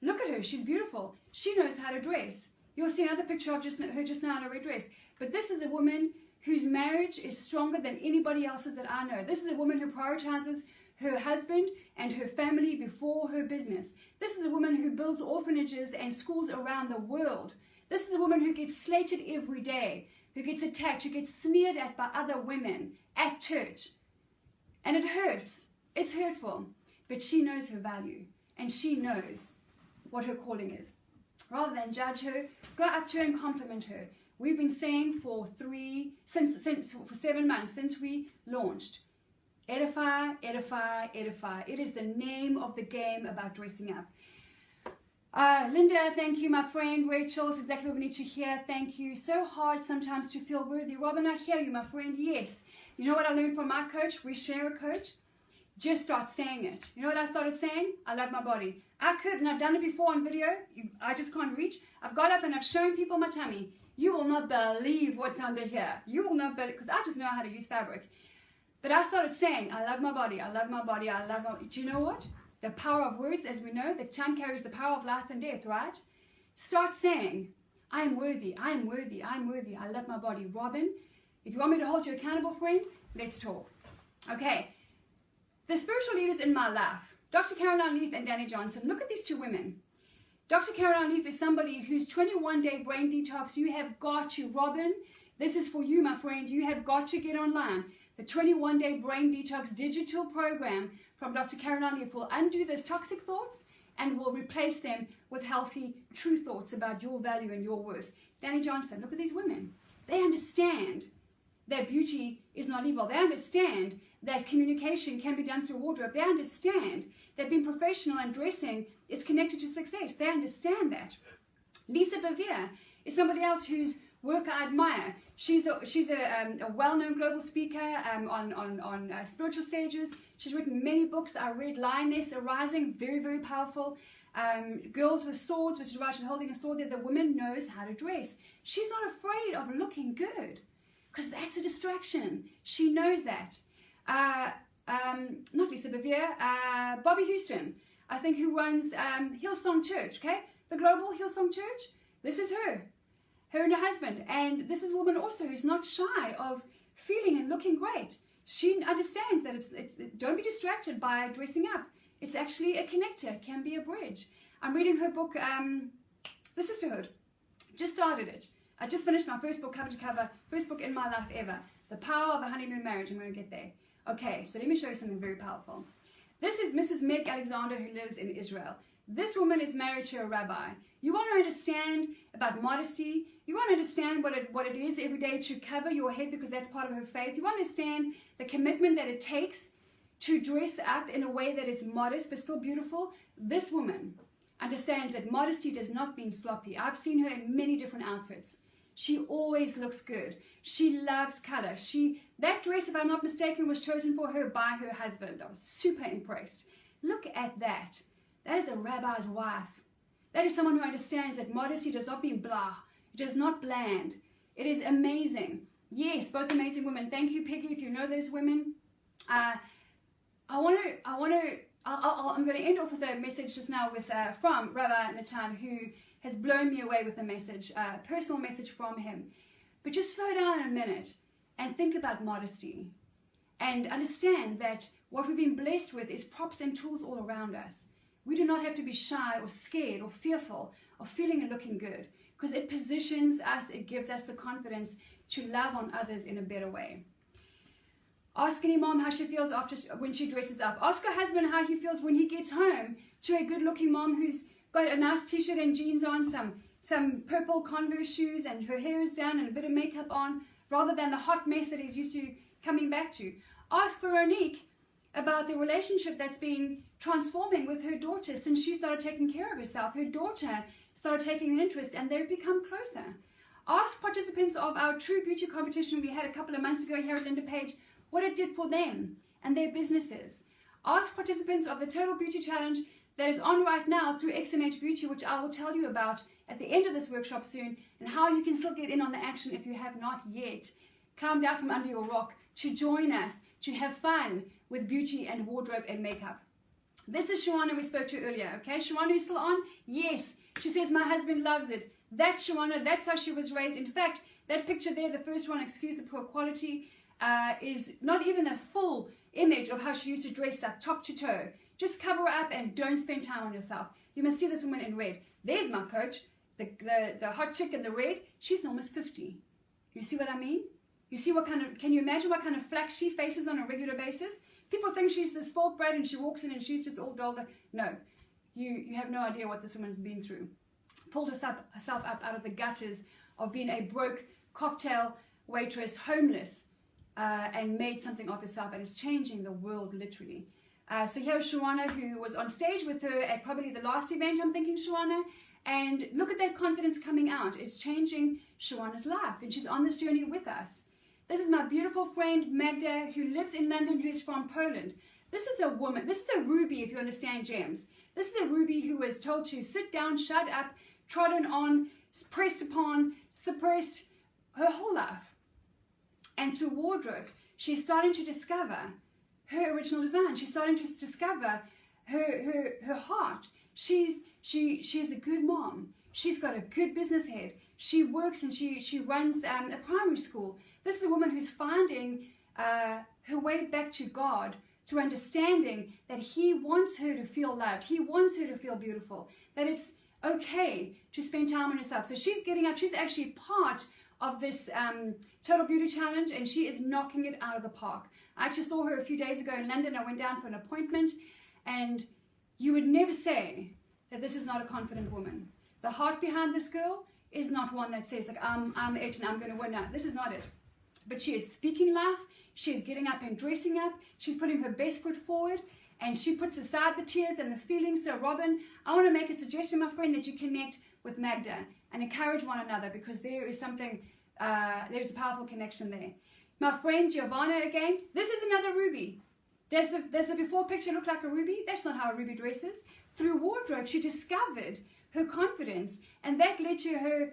Look at her. She's beautiful. She knows how to dress. You'll see another picture of her just now in a red dress. But this is a woman whose marriage is stronger than anybody else's that I know. This is a woman who prioritizes her husband and her family before her business. This is a woman who builds orphanages and schools around the world. This is a woman who gets slated every day, who gets attacked, who gets sneered at by other women at church. And it hurts. It's hurtful. But she knows her value, and she knows what her calling is. Rather than judge her, go up to her and compliment her. We've been saying for 7 months since we launched, edify, edify, edify. It is the name of the game about dressing up. Linda, thank you, my friend. Rachel, it's exactly what we need to hear. Thank you. So hard sometimes to feel worthy. Robin, I hear you, my friend. Yes. You know what I learned from my coach? We share a coach. Just start saying it. You know what I started saying? I love my body. I could, and I've done it before on video. I just can't reach. I've got up and I've shown people my tummy. You will not believe what's under here. You will not believe, because I just know how to use fabric. But I started saying, I love my body. I love my body. I love my body. Do you know what? The power of words, as we know, the tongue carries the power of life and death, right? Start saying, I am worthy. I am worthy. I am worthy. I love my body. Robin, if you want me to hold you accountable, friend, let's talk. Okay. The spiritual leaders in my life, Dr. Caroline Leaf and Danny Johnson, look at these 2 women. Dr. Caroline Leaf is somebody whose 21-day brain detox, you have got to, Robin, this is for you, my friend, you have got to get online. The 21-day brain detox digital program from Dr. Caroline Leaf will undo those toxic thoughts and will replace them with healthy, true thoughts about your value and your worth. Danny Johnson, look at these women. They understand that beauty is not evil. They understand that communication can be done through wardrobe. They understand that being professional and dressing is connected to success. They understand that. Lisa Bevere is somebody else whose work I admire. She's a well-known global speaker on spiritual stages. She's written many books. I read Lioness Arising, very, very powerful. Girls with Swords, which is why she's holding a sword there. The woman knows how to dress. She's not afraid of looking good, because that's a distraction. She knows that. Not Lisa Bevere, Bobby Houston, I think, who runs Hillsong Church, okay? The global Hillsong Church. This is her and her husband. And this is a woman also who's not shy of feeling and looking great. She understands that don't be distracted by dressing up. It's actually a connector, it can be a bridge. I'm reading her book, The Sisterhood. Just started it. I just finished my first book, cover to cover, first book in my life ever. The Power of a Honeymoon Marriage. I'm going to get there. Okay, so let me show you something very powerful. This is Mrs. Meg Alexander, who lives in Israel. This woman is married to a rabbi. You want to understand about modesty. You want to understand what it is every day to cover your head, because that's part of her faith. You want to understand the commitment that it takes to dress up in a way that is modest but still beautiful. This woman understands that modesty does not mean sloppy. I've seen her in many different outfits. She always looks good. She loves color. That dress, if I'm not mistaken, was chosen for her by her husband. I was super impressed. Look at that. That is a rabbi's wife. That is someone who understands that modesty does not mean blah. It is not bland. It is amazing. Yes, both amazing women. Thank you, Peggy, if you know those women. I'm going to end off with a message just now from Rabbi Natan, who has blown me away with a message, a personal message from him. But just slow down in a minute and think about modesty and understand that what we've been blessed with is props and tools all around us. We do not have to be shy or scared or fearful of feeling and looking good, because it positions us, it gives us the confidence to love on others in a better way. Ask any mom how she feels when she dresses up. Ask her husband how he feels when he gets home to a good-looking mom who's got a nice t-shirt and jeans on, some purple Converse shoes, and her hair is done and a bit of makeup on, rather than the hot mess that he's used to coming back to. Ask Veronique about the relationship that's been transforming with her daughter since she started taking care of herself. Her daughter started taking an interest and they've become closer. Ask participants of our True Beauty competition we had a couple of months ago here at LindaPaige what it did for them and their businesses. Ask participants of the Total Beauty Challenge that is on right now through XMH Beauty, which I will tell you about at the end of this workshop soon, and how you can still get in on the action if you have not yet. Come down from under your rock to join us, to have fun with beauty and wardrobe and makeup. This is Shawana we spoke to earlier, okay? Shawana, you still on? Yes. She says, my husband loves it. That's Shawana. That's how she was raised. In fact, that picture there, the first one, excuse the poor quality, is not even a full image of how she used to dress up top to toe. Just cover her up and don't spend time on yourself. You must see this woman in red. There's my coach, the hot chick in the red. She's almost 50. You see what I mean? You see can you imagine what kind of flack she faces on a regular basis? People think she's this spoiled brat and she walks in and she's just all dolled up. No, you have no idea what this woman's been through. Pulled herself up out of the gutters of being a broke cocktail waitress, homeless, and made something of herself, and is changing the world literally. So here's Shawana, who was on stage with her at probably the last event, I'm thinking, Shawana, and look at that confidence coming out. It's changing Shawana's life, and she's on this journey with us. This is my beautiful friend Magda, who lives in London, who is from Poland. This is a woman, this is a ruby, if you understand gems. This is a ruby who was told to sit down, shut up, trodden on, pressed upon, suppressed her whole life. And through wardrobe, she's starting to discover her original design. She's starting to discover her heart. She is a good mom. She's got a good business head. She works and she runs a primary school. This is a woman who's finding her way back to God through understanding that He wants her to feel loved. He wants her to feel beautiful. That it's okay to spend time on herself. So she's getting up. She's actually part of this Total Beauty Challenge, and she is knocking it out of the park. I actually saw her a few days ago in London. I went down for an appointment, and you would never say that this is not a confident woman. The heart behind this girl is not one that says, like, I'm it and I'm going to win. No, this is not it. But she is speaking life. She is getting up and dressing up. She's putting her best foot forward. And she puts aside the tears and the feelings. So, Robin, I want to make a suggestion, my friend, that you connect with Magda and encourage one another, because there is something, there's a powerful connection there. My friend Giovanna again, this is another ruby. Does the before picture look like a ruby? That's not how a ruby dresses. Through wardrobe, she discovered her confidence, and that led to her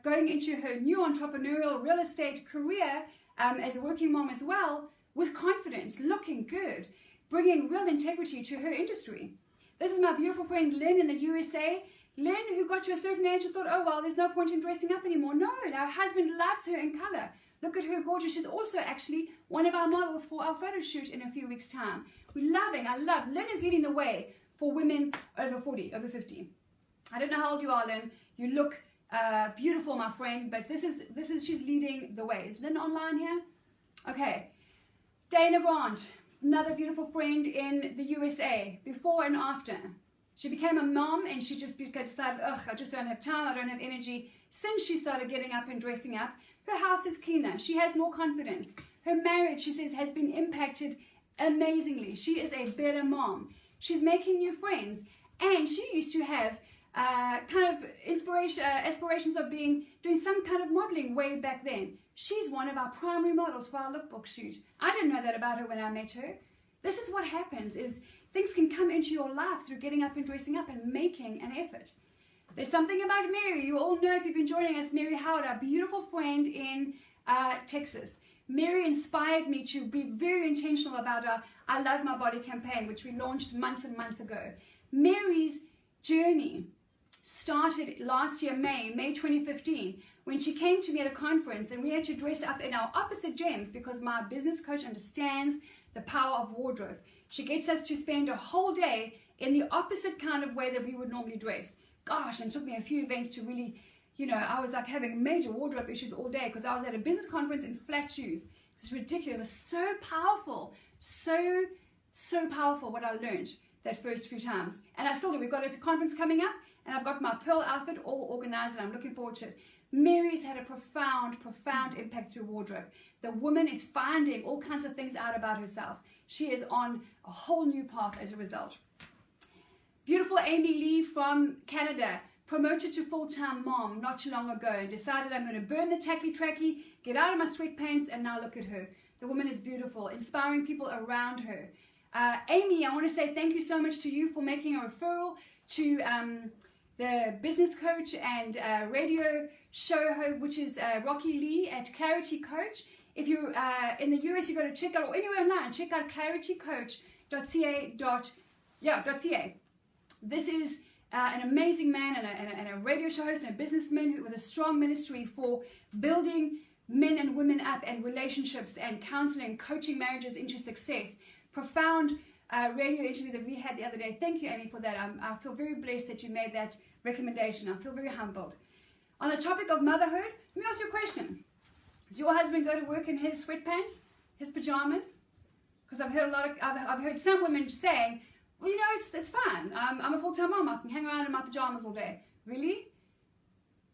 going into her new entrepreneurial real estate career as a working mom as well, with confidence, looking good, bringing real integrity to her industry. This is my beautiful friend Lynn in the USA. Lynn, who got to a certain age and thought, oh, well, there's no point in dressing up anymore. No, her husband loves her in color. Look at her, gorgeous. She's also actually one of our models for our photo shoot in a few weeks' time. I love. Lynn is leading the way for women over 40, over 50. I don't know how old you are, Lynn. You look beautiful, my friend, but she's leading the way. Is Lynn online here? Okay. Dana Grant, another beautiful friend in the USA, before and after. She became a mom, and she just decided, I just don't have time, I don't have energy. Since she started getting up and dressing up, her house is cleaner. She has more confidence. Her marriage, she says, has been impacted amazingly. She is a better mom. She's making new friends. And she used to have kind of aspirations of doing some kind of modeling way back then. She's one of our primary models for our lookbook shoot. I didn't know that about her when I met her. This is what happens, is things can come into your life through getting up and dressing up and making an effort. There's something about Mary. You all know, if you've been joining us, Mary Howard, our beautiful friend in Texas. Mary inspired me to be very intentional about our I Love My Body campaign, which we launched months and months ago. Mary's journey started last year, May 2015, when she came to me at a conference, and we had to dress up in our opposite gems because my business coach understands the power of wardrobe. She gets us to spend a whole day in the opposite kind of way that we would normally dress. Gosh, and it took me a few events to really, I was like having major wardrobe issues all day because I was at a business conference in flat shoes. It was ridiculous. It was so powerful. So powerful what I learned that first few times. And I still do. We've got a conference coming up, and I've got my pearl outfit all organized, and I'm looking forward to it. Mary's had a profound impact through wardrobe. The woman is finding all kinds of things out about herself. She is on a whole new path as a result. Beautiful Amy Lee from Canada, promoted to full-time mom not too long ago, and decided I'm going to burn the tacky-tracky, get out of my sweatpants, and now look at her. The woman is beautiful, inspiring people around her. Amy, I want to say thank you so much to you for making a referral to the business coach and radio show host, which is Rocky Lee at Clarity Coach. If you're in the US, you got to check out, or anywhere online, check out claritycoach.ca. This is an amazing man and a radio show host and a businessman with a strong ministry for building men and women up, and relationships and counseling, coaching marriages into success. Profound radio interview that we had the other day. Thank you, Amy, for that. I feel very blessed that you made that recommendation. I feel very humbled. On the topic of motherhood, let me ask you a question. Does your husband go to work in his sweatpants, his pajamas? Because I've heard some women saying, well, it's fine. I'm a full-time mom. I can hang around in my pajamas all day. Really?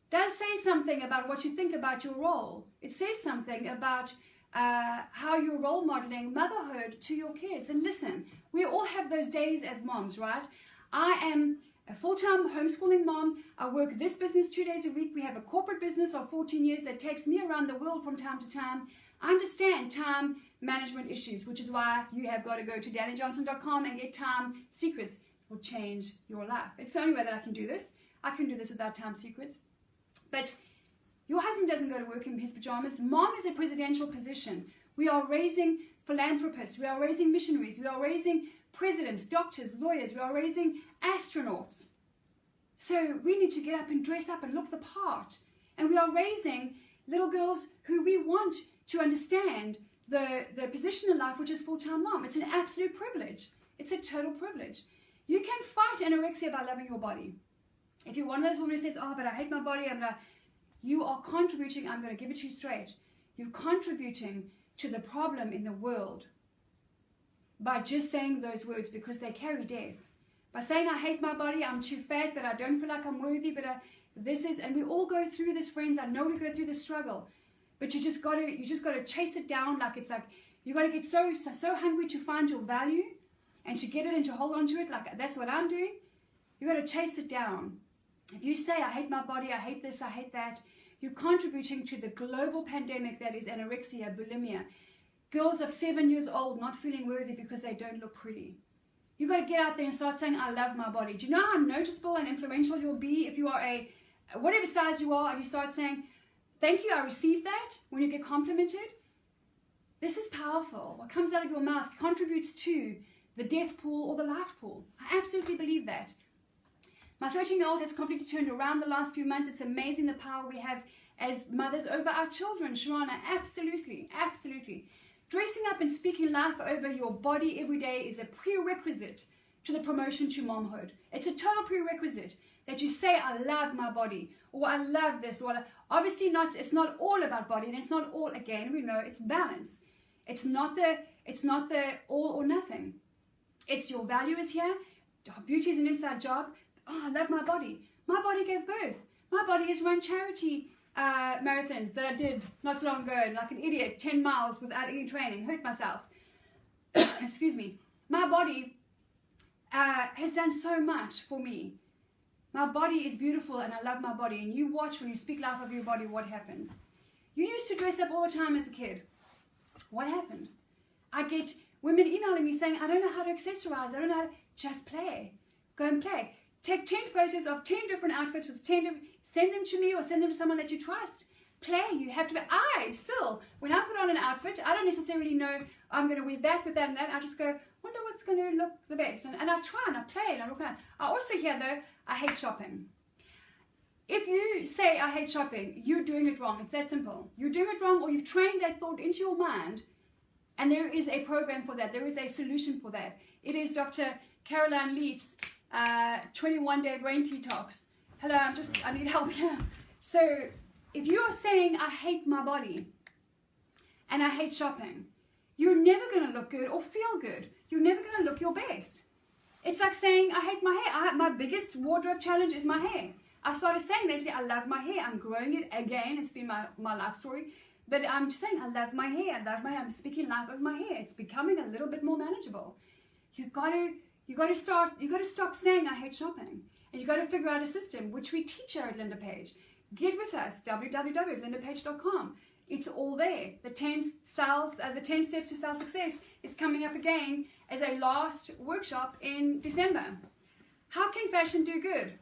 Does say something about what you think about your role. It says something about how you're role modeling motherhood to your kids. And listen, we all have those days as moms, right? I am a full-time homeschooling mom. I work this business 2 days a week. We have a corporate business of 14 years that takes me around the world from time to time. I understand time management issues, which is why you have got to go to DannyJohnson.com and get Time Secrets. It will change your life. It's the only way that I can do this. I can do this without Time Secrets. But your husband doesn't go to work in his pajamas. Mom is a presidential position. We are raising philanthropists. We are raising missionaries. We are raising presidents, doctors, lawyers. We are raising astronauts. So we need to get up and dress up and look the part. And we are raising little girls who we want to understand the position in life, which is full-time mom. It's an absolute privilege. It's a total privilege. You can fight anorexia by loving your body. If you're one of those women who says, oh, but I hate my body, you are contributing, I'm going to give it to you straight, you're contributing to the problem in the world by just saying those words, because they carry death. By saying I hate my body, I'm too fat, but I don't feel like I'm worthy, but and we all go through this, friends. I know we go through this struggle, but you just got to chase it down. You got to get so hungry to find your value and to get it and to hold on to it. Like that's what I'm doing. You got to chase it down. If you say I hate my body, I hate this, I hate that, you're contributing to the global pandemic that is anorexia, bulimia. Girls of 7 years old not feeling worthy because they don't look pretty. You got to get out there and start saying, I love my body. Do you know how noticeable and influential you'll be if you are whatever size you are, and you start saying, thank you, I received that, when you get complimented? This is powerful. What comes out of your mouth contributes to the death pool or the life pool. I absolutely believe that. My 13-year-old has completely turned around the last few months. It's amazing the power we have as mothers over our children, Sharana. Absolutely, absolutely. Dressing up and speaking life over your body every day is a prerequisite to the promotion to momhood. It's a total prerequisite that you say, I love my body, or I love this, or obviously not. It's not all about body, and it's not all, again, we know it's balance. It's not the all or nothing. It's your value is here. Beauty is an inside job. Oh, I love my body. My body gave birth. My body has run charity marathons that I did not so long ago, and like an idiot, 10 miles without any training, hurt myself. Excuse me. My body has done so much for me. My body is beautiful, and I love my body. And you watch when you speak life of your body, what happens. You used to dress up all the time as a kid. What happened? I get women emailing me saying, I don't know how to accessorize. I don't know how to just play. Go and play. Take 10 photos of 10 different outfits with 10 different, send them to me or send them to someone that you trust. Play. You have to be, when I put on an outfit, I don't necessarily know I'm going to wear that with that and that. I just go, wonder what's going to look the best. And I try and I play and I look around. I also hear though, I hate shopping. If you say I hate shopping, you're doing it wrong. It's that simple. You're doing it wrong, or you've trained that thought into your mind, and there is a program for that. There is a solution for that. It is Dr. Caroline Leaf's 21-day brain detox. Hello, I need help here. So if you are saying I hate my body and I hate shopping, you're never going to look good or feel good. You're never going to look your best. It's like saying I hate my hair. My biggest wardrobe challenge is my hair. I've started saying lately I love my hair. I'm growing it again. It's been my life story. But I'm just saying I love my hair. I love my hair. I'm speaking life of my hair. It's becoming a little bit more manageable. You got to stop saying I hate shopping. And you got to figure out a system, which we teach here at LindaPaige. Get with us, www.lindapaige.com. It's all there. The 10 steps to style success is coming up again as a last workshop in December. How can fashion do good?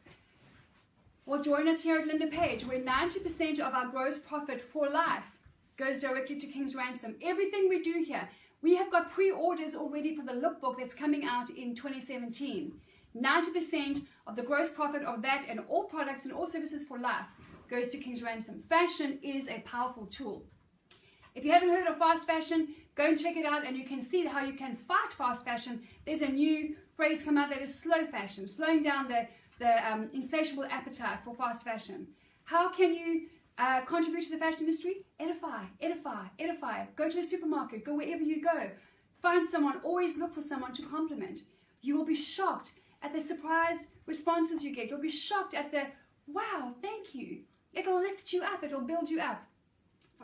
Well, join us here at LindaPaige, where 90% of our gross profit for life goes directly to King's Ransom. Everything we do here, we have got pre-orders already for the lookbook that's coming out in 2017. 90% of the gross profit of that and all products and all services for life goes to King's Ransom. Fashion is a powerful tool. If you haven't heard of fast fashion, go and check it out, and you can see how you can fight fast fashion. There's a new phrase come out that is slow fashion, slowing down the insatiable appetite for fast fashion. How can you contribute to the fashion industry? Edify, edify, edify. Go to the supermarket, go wherever you go. Find someone, always look for someone to compliment. You will be shocked at the surprise responses you get. You'll be shocked at the, wow, thank you. It'll lift you up, it'll build you up.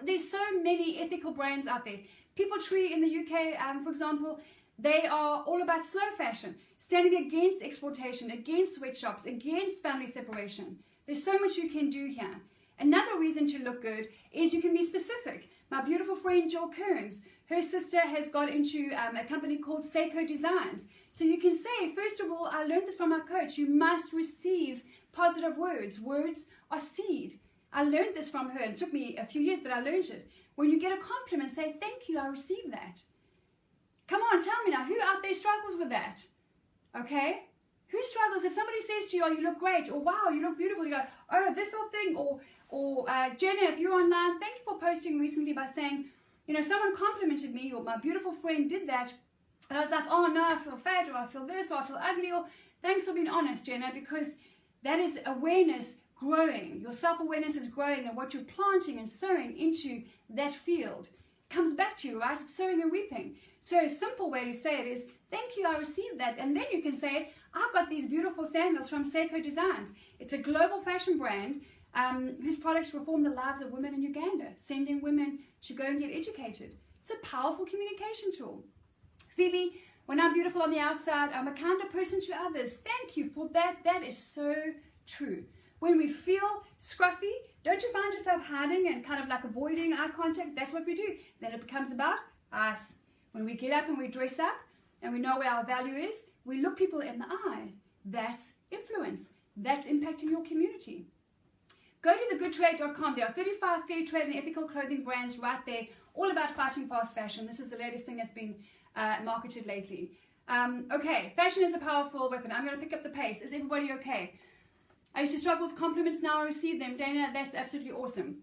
There's so many ethical brands out there. People Tree in the UK, for example, they are all about slow fashion, standing against exploitation, against sweatshops, against family separation. There's so much you can do here. Another reason to look good is you can be specific. My beautiful friend Jill Kearns, her sister has got into a company called Seiko Designs. So you can say, first of all, I learned this from my coach. You must receive positive words. Words are seed. I learned this from her. It took me a few years, but I learned it. When you get a compliment, say, thank you, I received that. Come on, tell me now, who out there struggles with that? Okay? Who struggles? If somebody says to you, oh, you look great, or wow, you look beautiful, you go, oh, this whole thing, or Jenna, if you're online, thank you for posting recently by saying, you know, someone complimented me, or my beautiful friend did that, and I was like, oh no, I feel fat, or I feel this, or I feel ugly, or thanks for being honest, Jenna, because that is awareness growing. Your self-awareness is growing, and what you're planting and sowing into that field comes back to you, right? It's sowing and reaping. So a simple way to say it is, thank you, I received that. And then you can say, I've got these beautiful sandals from Seiko Designs. It's a global fashion brand whose products reform the lives of women in Uganda, sending women to go and get educated. It's a powerful communication tool. Phoebe, when I'm beautiful on the outside, I'm a kinder person to others. Thank you for that. That is so true. When we feel scruffy, don't you find yourself hiding and kind of like avoiding eye contact? That's what we do. Then it becomes about us. When we get up and we dress up and we know where our value is, we look people in the eye. That's influence. That's impacting your community. Go to thegoodtrade.com. There are 35 fair trade and ethical clothing brands right there, all about fighting fast fashion. This is the latest thing that's been marketed lately. Okay, fashion is a powerful weapon. I'm going to pick up the pace. Is everybody okay? I used to struggle with compliments, now I receive them. Dana, that's absolutely awesome.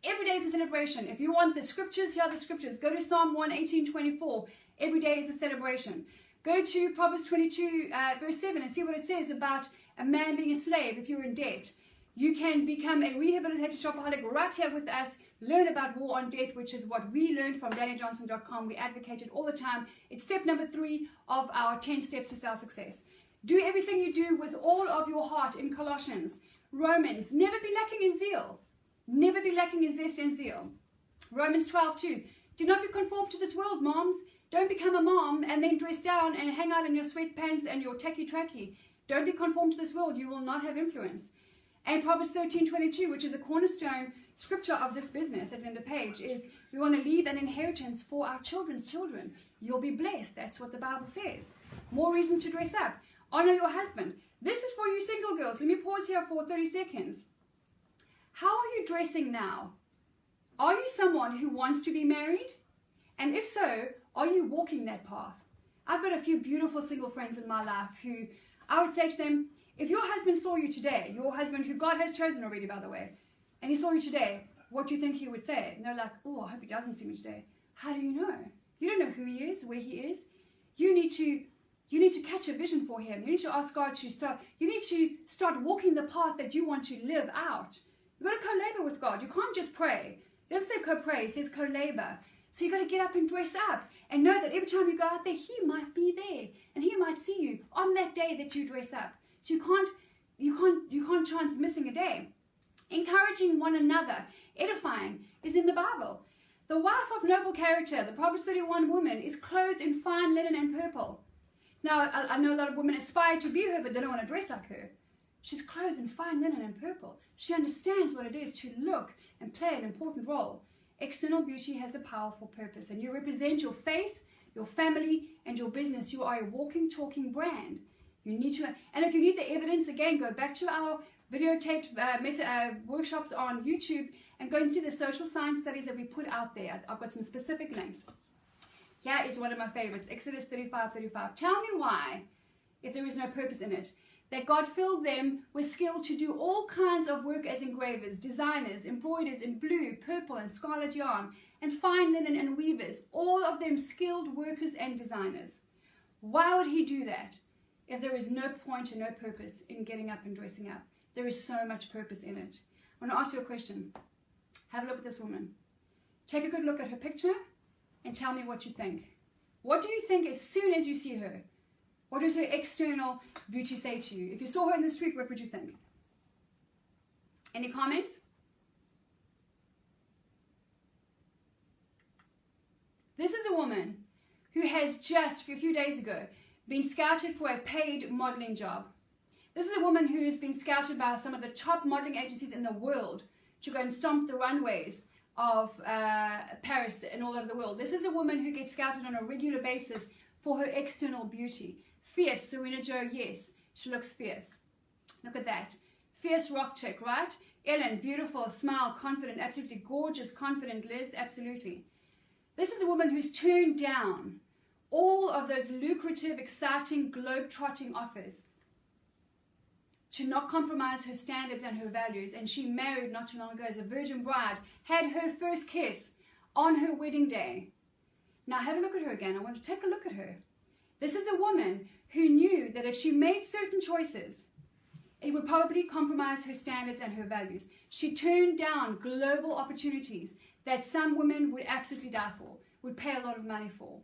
Every day is a celebration. If you want the scriptures, here are the scriptures. Go to Psalm 118:24. Every day is a celebration. Go to Proverbs 22, verse 7 and see what it says about a man being a slave if you're in debt. You can become a rehabilitated shopaholic right here with us. Learn about war on debt, which is what we learned from DannyJohnson.com. We advocate it all the time. It's step number 3 of our 10 steps to style success. Do everything you do with all of your heart in Colossians. Romans, never be lacking in zeal. Never be lacking in zest and zeal. Romans 12:2. Do not be conformed to this world, moms. Don't become a mom and then dress down and hang out in your sweatpants and your tacky-tracky. Don't be conformed to this world. You will not have influence. And Proverbs 13:22, which is a cornerstone scripture of this business at LindaPaige, is we want to leave an inheritance for our children's children. You'll be blessed. That's what the Bible says. More reasons to dress up. Honor your husband. This is for you single girls. Let me pause here for 30 seconds. How are you dressing now? Are you someone who wants to be married? And if so, are you walking that path? I've got a few beautiful single friends in my life who I would say to them, if your husband saw you today, your husband who God has chosen already, by the way, and he saw you today, what do you think he would say? And they're like, oh, I hope he doesn't see me today. How do you know? You don't know who he is, where he is. You need to catch a vision for him. You need to ask God to start. You need to start walking the path that you want to live out. You've got to co-labor with God. You can't just pray. It doesn't say co-pray, it says co-labor. So you've got to get up and dress up and know that every time you go out there, he might be there and he might see you on that day that you dress up. So you can't chance missing a day. Encouraging one another, edifying, is in the Bible. The wife of noble character, the Proverbs 31 woman, is clothed in fine linen and purple. Now, I know a lot of women aspire to be her, but they don't want to dress like her. She's clothed in fine linen and purple. She understands what it is to look and play an important role. External beauty has a powerful purpose, and you represent your faith, your family, and your business. You are a walking, talking brand. You need to, and if you need the evidence, again, go back to our videotaped workshops on YouTube and go and see the social science studies that we put out there. I've got some specific links. Here is one of my favorites, Exodus 35:35. Tell me why, if there is no purpose in it, that God filled them with skill to do all kinds of work as engravers, designers, embroiders in blue, purple, and scarlet yarn, and fine linen and weavers, all of them skilled workers and designers. Why would he do that if there is no point and no purpose in getting up and dressing up? There is so much purpose in it. I want to ask you a question. Have a look at this woman. Take a good look at her picture and tell me what you think. What do you think as soon as you see her? What does her external beauty say to you? If you saw her in the street, what would you think? Any comments? This is a woman who has just, a few days ago, been scouted for a paid modeling job. This is a woman who's been scouted by some of the top modeling agencies in the world to go and stomp the runways of Paris and all over the world. This is a woman who gets scouted on a regular basis for her external beauty. Fierce, Serena Jo, yes, she looks fierce. Look at that. Fierce rock chick, right? Ellen, beautiful, smile, confident, absolutely gorgeous, confident. Liz, absolutely. This is a woman who's turned down all of those lucrative, exciting, globe-trotting offers to not compromise her standards and her values. And she married not too long ago as a virgin bride, had her first kiss on her wedding day. Now have a look at her again. I want to take a look at her. This is a woman who knew that if she made certain choices, it would probably compromise her standards and her values. She turned down global opportunities that some women would absolutely die for, would pay a lot of money for.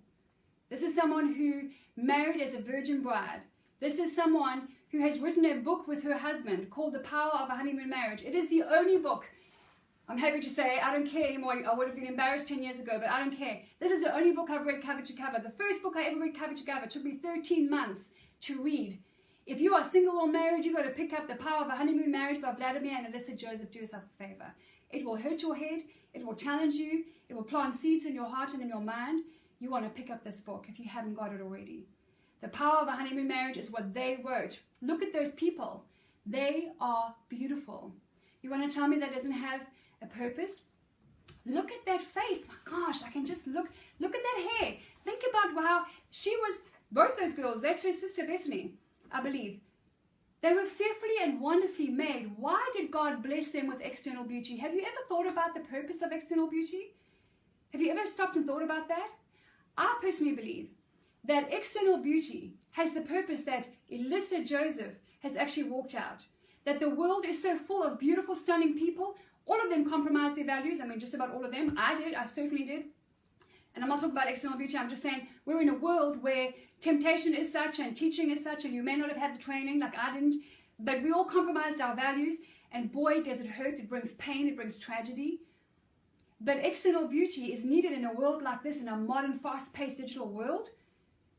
This is someone who married as a virgin bride, This is someone who has written a book with her husband called The Power of a Honeymoon Marriage. It is the only book, I'm happy to say, I don't care anymore. I would have been embarrassed 10 years ago, but I don't care. This is the only book I've read cover to cover. The first book I ever read cover to cover took me 13 months to read. If you are single or married, you've got to pick up The Power of a Honeymoon Marriage by Vladimir and Alyssa Joseph. Do yourself a favor. It will hurt your head. It will challenge you. It will plant seeds in your heart and in your mind. You want to pick up this book if you haven't got it already. The Power of a Honeymoon Marriage is what they wrote. Look at those people. They are beautiful. You want to tell me that doesn't have a purpose? Look at that face. My gosh, I can just look at that hair. Think about how she was, both those girls, that's her sister Bethany, I believe. They were fearfully and wonderfully made. Why did God bless them with external beauty? Have you ever thought about the purpose of external beauty? Have you ever stopped and thought about that? I personally believe that external beauty has the purpose that Alyssa Joseph has actually walked out. That the world is so full of beautiful, stunning people. All of them compromise their values. I mean, just about all of them. I did. I certainly did. And I'm not talking about external beauty. I'm just saying we're in a world where temptation is such and teaching is such, and you may not have had the training like I didn't, but we all compromised our values, and boy, does it hurt. It brings pain. It brings tragedy. But external beauty is needed in a world like this, in a modern, fast-paced digital world,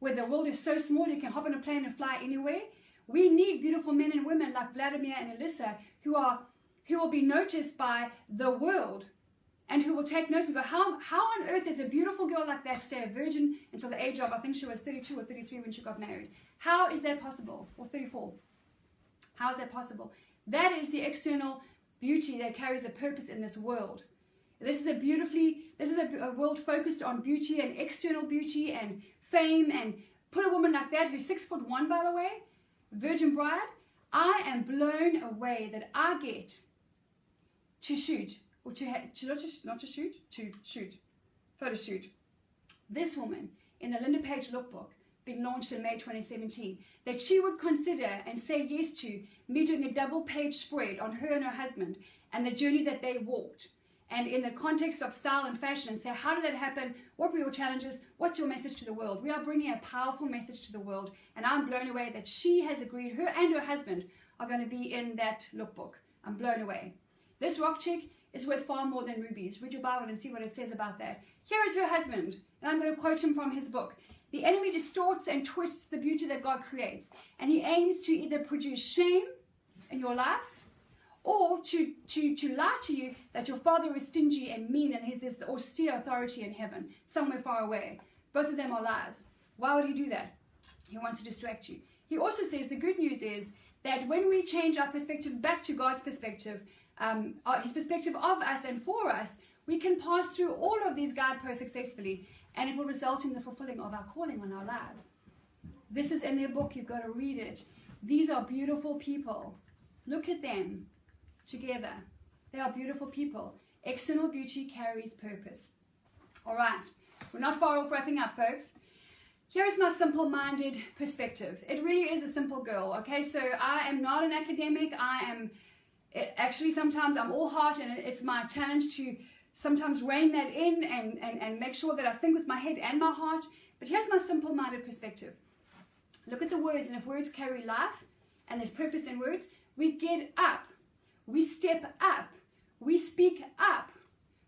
where the world is so small you can hop on a plane and fly anywhere. We need beautiful men and women like Vladimir and Alyssa who will be noticed by the world and who will take notice and go, how on earth is a beautiful girl like that stay a virgin until the age of, I think she was 32 or 33 when she got married? How is that possible? Or 34. How is that possible? That is the external beauty that carries a purpose in this world. This is a world focused on beauty and external beauty and fame, and put a woman like that who's 6'1", by the way, virgin bride. I am blown away that I get to shoot, or to shoot, photo shoot. This woman in the LindaPaige lookbook, being launched in May 2017, that she would consider and say yes to me doing a double-page spread on her and her husband and the journey that they walked. And in the context of style and fashion, and say, how did that happen? What were your challenges? What's your message to the world? We are bringing a powerful message to the world, and I'm blown away that she has agreed, her and her husband are going to be in that lookbook. I'm blown away. This rock chick is worth far more than rubies. Read your Bible and see what it says about that. Here is her husband, and I'm going to quote him from his book. The enemy distorts and twists the beauty that God creates, and he aims to either produce shame in your life, or to lie to you that your father is stingy and mean and he's this austere authority in heaven, somewhere far away. Both of them are lies. Why would he do that? He wants to distract you. He also says the good news is that when we change our perspective back to God's perspective, his perspective of us and for us, we can pass through all of these guideposts successfully, and it will result in the fulfilling of our calling on our lives. This is in their book. You've got to read it. These are beautiful people. Look at them. Together. They are beautiful people. External beauty carries purpose. All right. We're not far off wrapping up, folks. Here's my simple-minded perspective. It really is a simple girl, okay? So I am not an academic. Actually, sometimes I'm all heart, and it's my challenge to sometimes rein that in and make sure that I think with my head and my heart. But here's my simple-minded perspective. Look at the words, and if words carry life, and there's purpose in words, we get up. We step up, we speak up,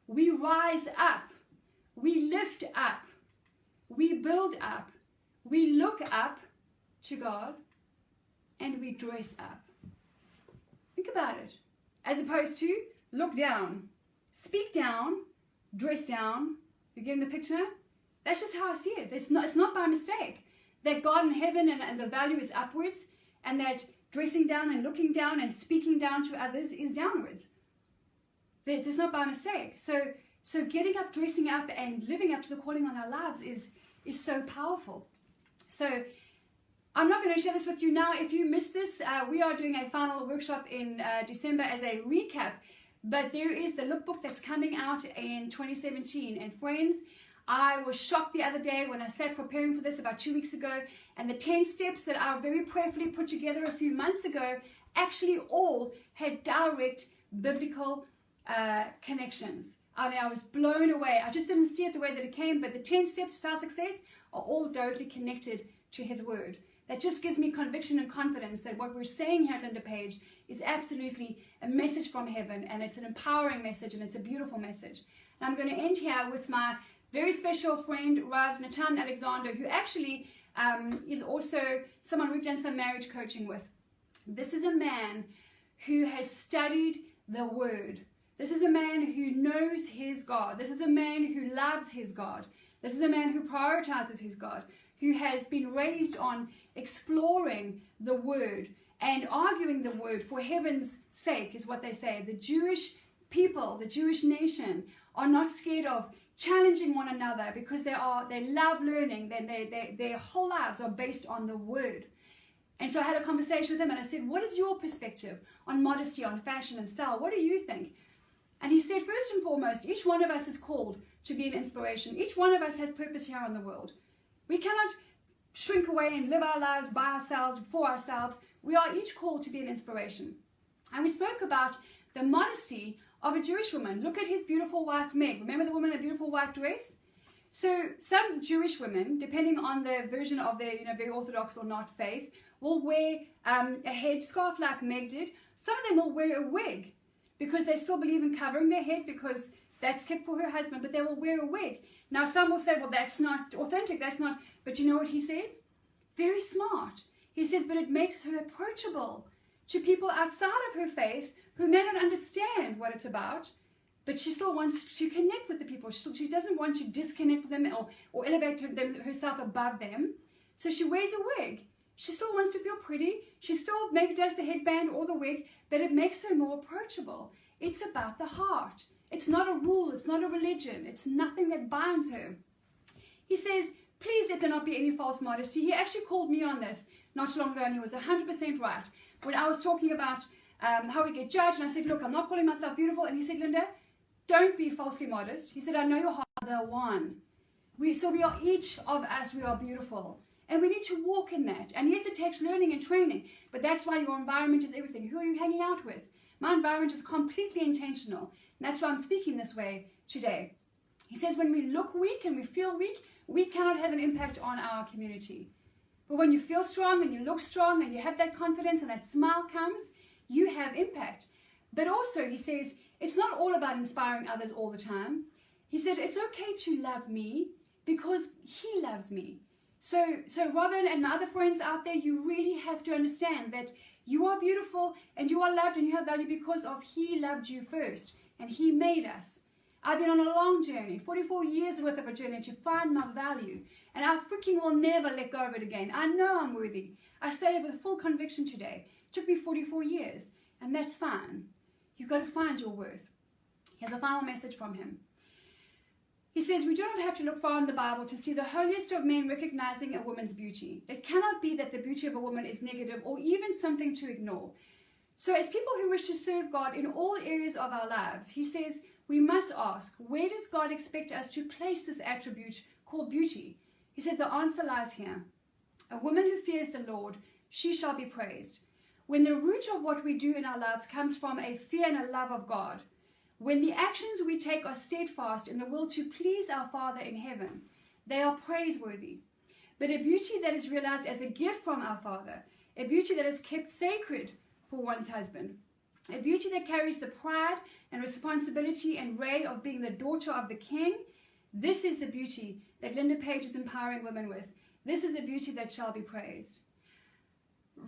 we rise up, we lift up, we build up, we look up to God, and we dress up. Think about it. As opposed to look down, speak down, dress down. You getting the picture? That's just how I see it. It's not by mistake that God in heaven and the value is upwards, and that dressing down and looking down and speaking down to others is downwards. It's not by mistake. So getting up, dressing up, and living up to the calling on our lives is so powerful. So I'm not going to share this with you now. If you missed this, we are doing a final workshop in December as a recap. But there is the lookbook that's coming out in 2017. And friends, I was shocked the other day when I sat preparing for this about 2 weeks ago, and the 10 steps that I very prayerfully put together a few months ago actually all had direct biblical connections. I mean, I was blown away. I just didn't see it the way that it came, but the 10 steps to our success are all directly connected to his word. that just gives me conviction and confidence that what we're saying here at LindaPaige is absolutely a message from heaven, and it's an empowering message, and it's a beautiful message. And I'm going to end here with my very special friend, Rav Natan Alexander, who actually is also someone we've done some marriage coaching with. This is a man who has studied the Word. This is a man who knows his God. This is a man who loves his God. This is a man who prioritizes his God, who has been raised on exploring the Word and arguing the Word for heaven's sake, is what they say. The Jewish people, the Jewish nation, are not scared of challenging one another because they love learning. Their whole lives are based on the Word. And so I had a conversation with him, and I said, what is your perspective on modesty, on fashion and style? What do you think? And he said, first and foremost, each one of us is called to be an inspiration. Each one of us has purpose here in the world. We cannot shrink away and live our lives by ourselves, for ourselves. We are each called to be an inspiration. And we spoke about the modesty of a Jewish woman. Look at his beautiful wife, Meg. Remember the woman in the beautiful white dress? So some Jewish women, depending on the version of their very orthodox or not faith, will wear a headscarf like Meg did. Some of them will wear a wig because they still believe in covering their head because that's kept for her husband, but they will wear a wig. Now some will say, well, that's not authentic, that's not, but you know what he says? Very smart. He says, but it makes her approachable to people outside of her faith who may not understand what it's about, but she still wants to connect with the people. She doesn't want to disconnect with them or elevate herself above them. So she wears a wig. She still wants to feel pretty. She still maybe does the headband or the wig, but it makes her more approachable. It's about the heart. It's not a rule. It's not a religion. It's nothing that binds her. He says, please let there not be any false modesty. He actually called me on this not too long ago, and he was 100% right. When I was talking about how we get judged, and I said, look, I'm not calling myself beautiful. And he said, Linda, don't be falsely modest. He said, I know your heart, the one. So we are, each of us, we are beautiful. And we need to walk in that. And yes, it takes learning and training, but that's why your environment is everything. Who are you hanging out with? My environment is completely intentional. And that's why I'm speaking this way today. He says when we look weak and we feel weak, we cannot have an impact on our community. But when you feel strong and you look strong and you have that confidence and that smile comes, you have impact. But also, he says, it's not all about inspiring others all the time. He said, it's okay to love me because he loves me. So Robin and my other friends out there, you really have to understand that you are beautiful and you are loved and you have value because of he loved you first and he made us. I've been on a long journey, 44 years worth of a journey to find my value, and I freaking will never let go of it again. I know I'm worthy. I say it with full conviction today. It took me 44 years, and that's fine. You've got to find your worth. Here's a final message from him. He says, we do not have to look far in the Bible to see the holiest of men recognizing a woman's beauty. It cannot be that the beauty of a woman is negative or even something to ignore. So as people who wish to serve God in all areas of our lives, he says, we must ask, where does God expect us to place this attribute called beauty? He said, the answer lies here. A woman who fears the Lord, she shall be praised. When the root of what we do in our lives comes from a fear and a love of God, when the actions we take are steadfast in the will to please our Father in heaven, they are praiseworthy. But a beauty that is realized as a gift from our Father, a beauty that is kept sacred for one's husband, a beauty that carries the pride and responsibility and ray of being the daughter of the King, this is the beauty that LindaPaige is empowering women with. This is the beauty that shall be praised.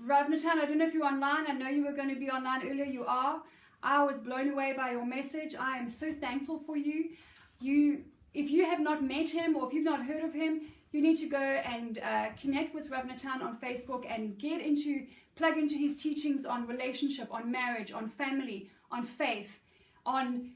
Rav Natan, I don't know if you're online. I know you were going to be online earlier. You are. I was blown away by your message. I am so thankful for you. If you have not met him or if you've not heard of him, you need to go and connect with Rav Natan on Facebook and plug into his teachings on relationship, on marriage, on family, on faith, on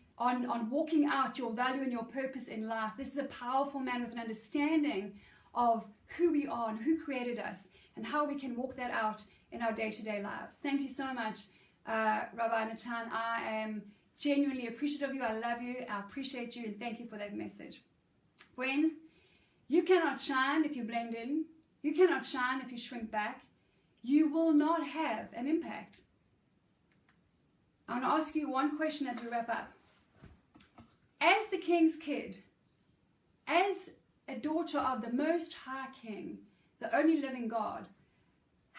walking out your value and your purpose in life. This is a powerful man with an understanding of who we are and who created us and how we can walk that out in our day-to-day lives. Thank you so much, Rabbi Natan. I am genuinely appreciative of you. I love you. I appreciate you, and thank you for that message. Friends, you cannot shine if you blend in. You cannot shine if you shrink back. You will not have an impact. I want to ask you one question as we wrap up. As the King's kid, as a daughter of the Most High King, the only living God,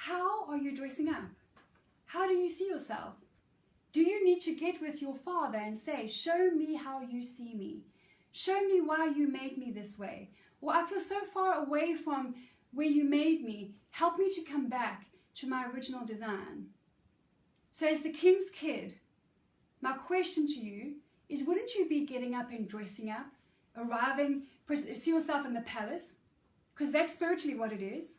How are you dressing up? How do you see yourself? Do you need to get with your Father and say, show me how you see me. Show me why you made me this way. Or I feel so far away from where you made me. Help me to come back to my original design. So as the king's kid, my question to you is, wouldn't you be getting up and dressing up, arriving, see yourself in the palace? Because that's spiritually what it is.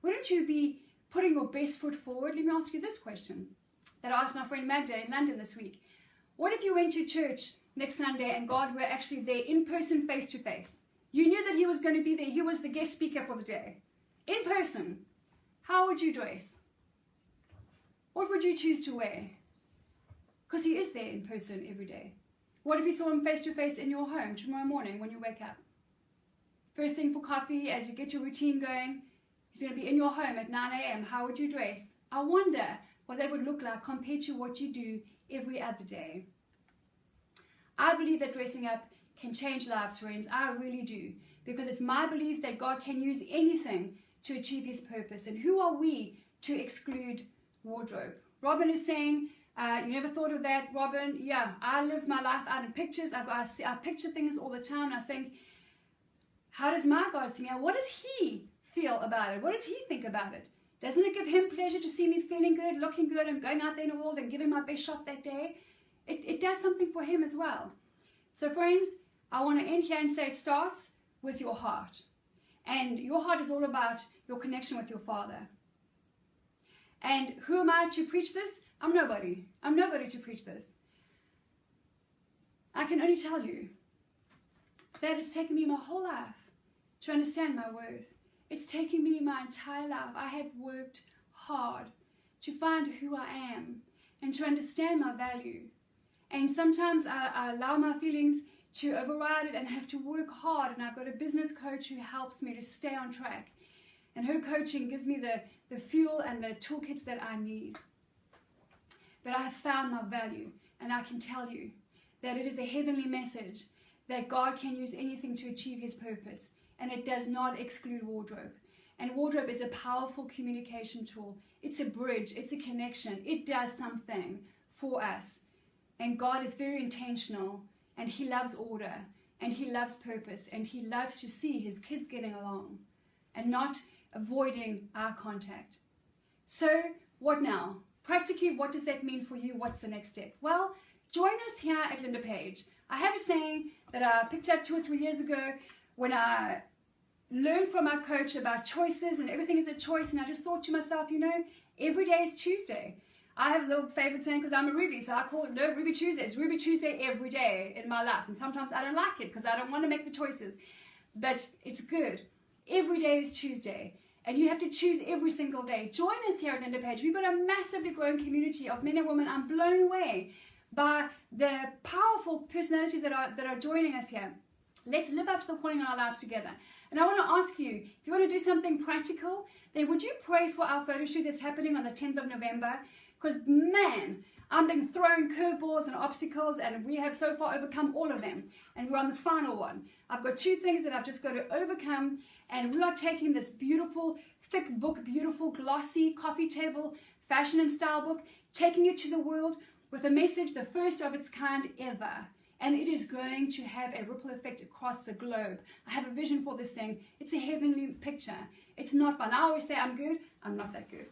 Wouldn't you be putting your best foot forward? Let me ask you this question that I asked my friend Magda in London this week. What if you went to church next Sunday and God were actually there in person, face to face? You knew that he was going to be there. He was the guest speaker for the day. In person. How would you dress? What would you choose to wear? Because he is there in person every day. What if you saw him face to face in your home tomorrow morning when you wake up? First thing for coffee, as you get your routine going, he's going to be in your home at 9 a.m. How would you dress? I wonder what that would look like compared to what you do every other day. I believe that dressing up can change lives, friends. I really do. Because it's my belief that God can use anything to achieve his purpose. And who are we to exclude wardrobe? Robin is saying, you never thought of that, Robin? Yeah, I live my life out in pictures. I picture things all the time. And I think, how does my God see me? What does he feel about it? What does he think about it? Doesn't it give him pleasure to see me feeling good, looking good, and going out there in the world and giving my best shot that day? It does something for him as well. So friends, I want to end here and say it starts with your heart. And your heart is all about your connection with your Father. And who am I to preach this? I'm nobody. I'm nobody to preach this. I can only tell you that it's taken me my whole life to understand my worth. It's taken me my entire life. I have worked hard to find who I am and to understand my value. And sometimes I allow my feelings to override it and have to work hard. And I've got a business coach who helps me to stay on track. And her coaching gives me the fuel and the toolkits that I need. But I have found my value. And I can tell you that it is a heavenly message that God can use anything to achieve his purpose. And it does not exclude wardrobe. And wardrobe is a powerful communication tool. It's a bridge. It's a connection. It does something for us. And God is very intentional. And he loves order. And he loves purpose. And he loves to see his kids getting along. And not avoiding eye contact. So what now? Practically, what does that mean for you? What's the next step? Well, join us here at LindaPaige. I have a saying that I picked up 2 or 3 years ago when I learned from our coach about choices and everything is a choice. And I just thought to myself, you know, every day is Tuesday. I have a little favorite saying because I'm a Ruby, so I call it no Ruby Tuesday. It's Ruby Tuesday every day in my life. And sometimes I don't like it because I don't want to make the choices. But it's good. Every day is Tuesday. And you have to choose every single day. Join us here at LindaPaige. We've got a massively growing community of men and women. I'm blown away by the powerful personalities that are joining us here. Let's live up to the calling in our lives together. And I want to ask you, if you want to do something practical, then would you pray for our photo shoot that's happening on the 10th of November? Because, man, I'm being thrown curveballs and obstacles, and we have so far overcome all of them. And we're on the final one. I've got 2 things that I've just got to overcome, and we are taking this beautiful, thick book, beautiful, glossy, coffee table, fashion and style book, taking it to the world with a message, the first of its kind ever. And it is going to have a ripple effect across the globe. I have a vision for this thing. It's a heavenly picture. It's not fun. I always say I'm good. I'm not that good.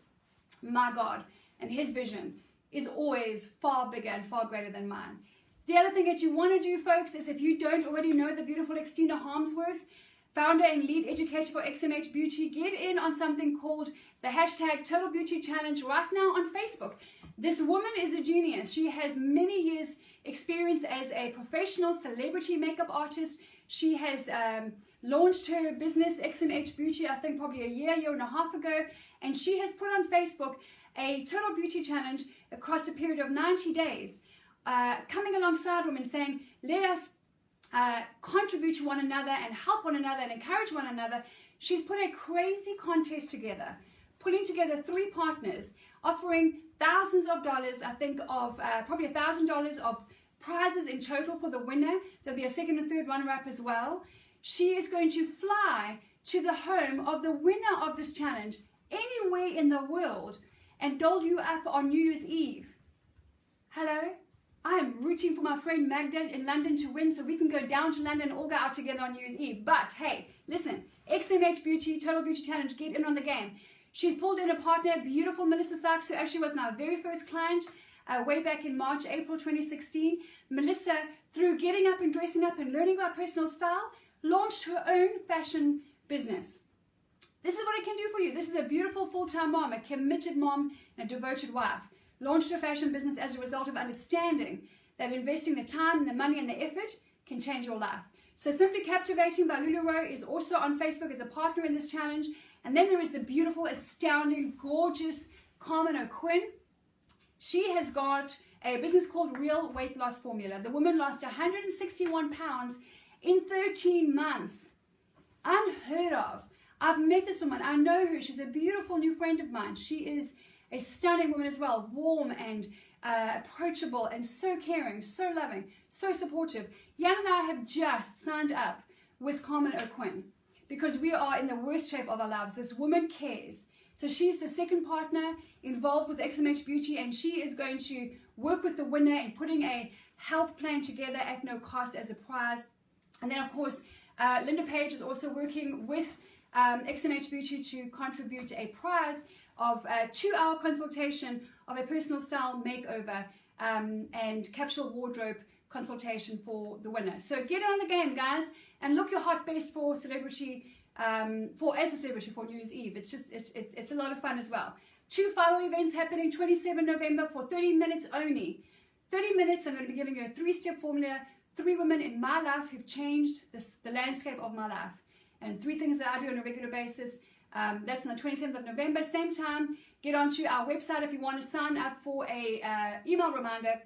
My God and his vision is always far bigger and far greater than mine. The other thing that you want to do, folks, is if you don't already know the beautiful Extina Harmsworth, founder and lead educator for XMH Beauty, get in on something called the hashtag Total Beauty Challenge right now on Facebook. This woman is a genius. She has many years experience as a professional celebrity makeup artist. She has launched her business XMH Beauty, I think probably a year and a half ago, and she has put on Facebook a Total Beauty Challenge across a period of 90 days, coming alongside women saying, let us contribute to one another and help one another and encourage one another. She's put a crazy contest together, pulling together 3 partners, offering thousands of dollars, I think of probably $1,000 of prizes in total for the winner. There'll be a second and third runner-up as well. She is going to fly to the home of the winner of this challenge anywhere in the world and doll you up on New Year's Eve. Hello? I am rooting for my friend Magda in London to win so we can go down to London and all go out together on New Year's Eve. But hey, listen, XMH Beauty, Total Beauty Challenge, get in on the game. She's pulled in a partner, beautiful Melissa Sykes, who actually was my very first client way back in March, April 2016. Melissa, through getting up and dressing up and learning about personal style, launched her own fashion business. This is what it can do for you. This is a beautiful full-time mom, a committed mom, and a devoted wife. Launched her fashion business as a result of understanding that investing the time and the money and the effort can change your life. So Simply Captivating by LuLaRoe is also on Facebook as a partner in this challenge. And then there is the beautiful, astounding, gorgeous Carmen O'Quinn. She has got a business called Real Weight Loss Formula. The woman lost 161 pounds in 13 months. Unheard of. I've met this woman. I know her. She's a beautiful new friend of mine. She is a stunning woman as well. Warm and approachable and so caring, so loving, so supportive. Jan and I have just signed up with Carmen O'Quinn because we are in the worst shape of our lives. This woman cares. So she's the second partner involved with XMH Beauty, and she is going to work with the winner in putting a health plan together at no cost as a prize. And then, of course, LindaPaige is also working with XMH Beauty to contribute a prize of a 2-hour consultation of a personal style makeover and capsule wardrobe consultation for the winner. So get on the game, guys, and look your hot best for celebrity, as a celebrity for New Year's Eve. It's a lot of fun as well. 2 final events happening 27 November for 30 minutes only. 30 minutes, I'm going to be giving you a 3-step formula. 3 women in my life who've changed the landscape of my life. And 3 things that I do on a regular basis. That's on the 27th of November. Same time, get onto our website if you want to sign up for a email reminder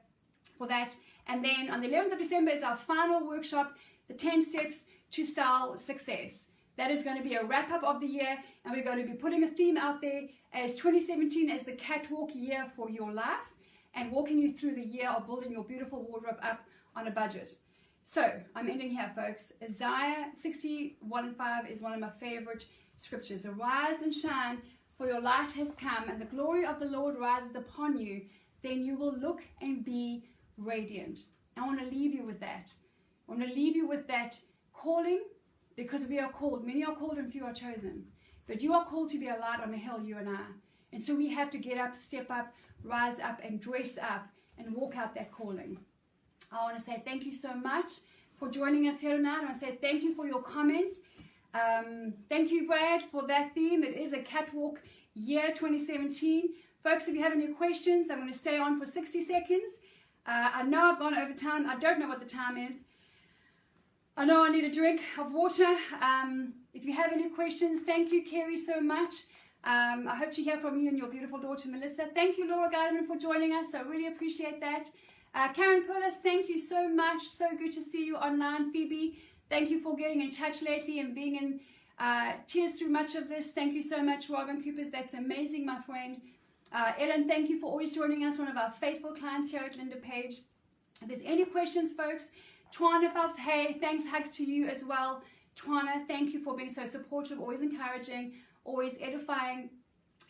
for that. And then on the 11th of December is our final workshop, the 10 Steps to Style Success. That is going to be a wrap-up of the year, and we're going to be putting a theme out there as 2017 as the catwalk year for your life, and walking you through the year of building your beautiful wardrobe up on a budget. So, I'm ending here, folks. Isaiah 61:5 is one of my favorite scriptures. Arise and shine, for your light has come, and the glory of the Lord rises upon you. Then you will look and be radiant. I want to leave you with that. I want to leave you with that calling, because we are called. Many are called and few are chosen. But you are called to be a light on a hill, you and I. And so we have to get up, step up, rise up, and dress up, and walk out that calling. I want to say thank you so much for joining us here tonight. I want to say thank you for your comments. Thank you, Brad, for that theme. It is a catwalk year 2017. Folks, if you have any questions, I'm going to stay on for 60 seconds. I know I've gone over time. I don't know what the time is. I know I need a drink of water. If you have any questions, thank you, Kerry, so much. I hope to hear from you and your beautiful daughter, Melissa. Thank you, Laura Gardner, for joining us. I really appreciate that. Karen Perlis, thank you so much. So good to see you online. Phoebe, thank you for getting in touch lately and being in tears through much of this. Thank you so much, Robin Coopers. That's amazing, my friend. Ellen, thank you for always joining us, one of our faithful clients here at LindaPaige. If there's any questions, folks, Twana Phelps, hey, thanks, hugs to you as well. Twana, thank you for being so supportive, always encouraging, always edifying.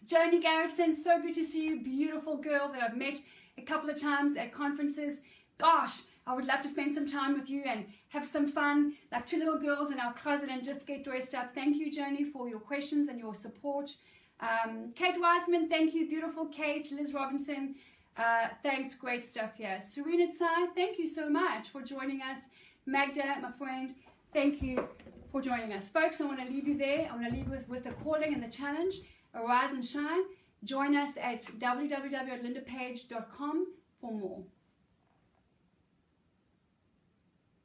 Joni Garrettson, so good to see you, beautiful girl that I've met a couple of times at conferences. Gosh, I would love to spend some time with you and have some fun, like 2 little girls in our closet, and just get dressed up. Thank you, Joni, for your questions and your support. Kate Wiseman, thank you, beautiful Kate. Liz Robinson, thanks, great stuff here. Serena Tsai, thank you so much for joining us. Magda, my friend, thank you for joining us. Folks, I want to leave you there. I want to leave you with the calling and the challenge. Arise and shine. Join us at www.lindapaige.com for more.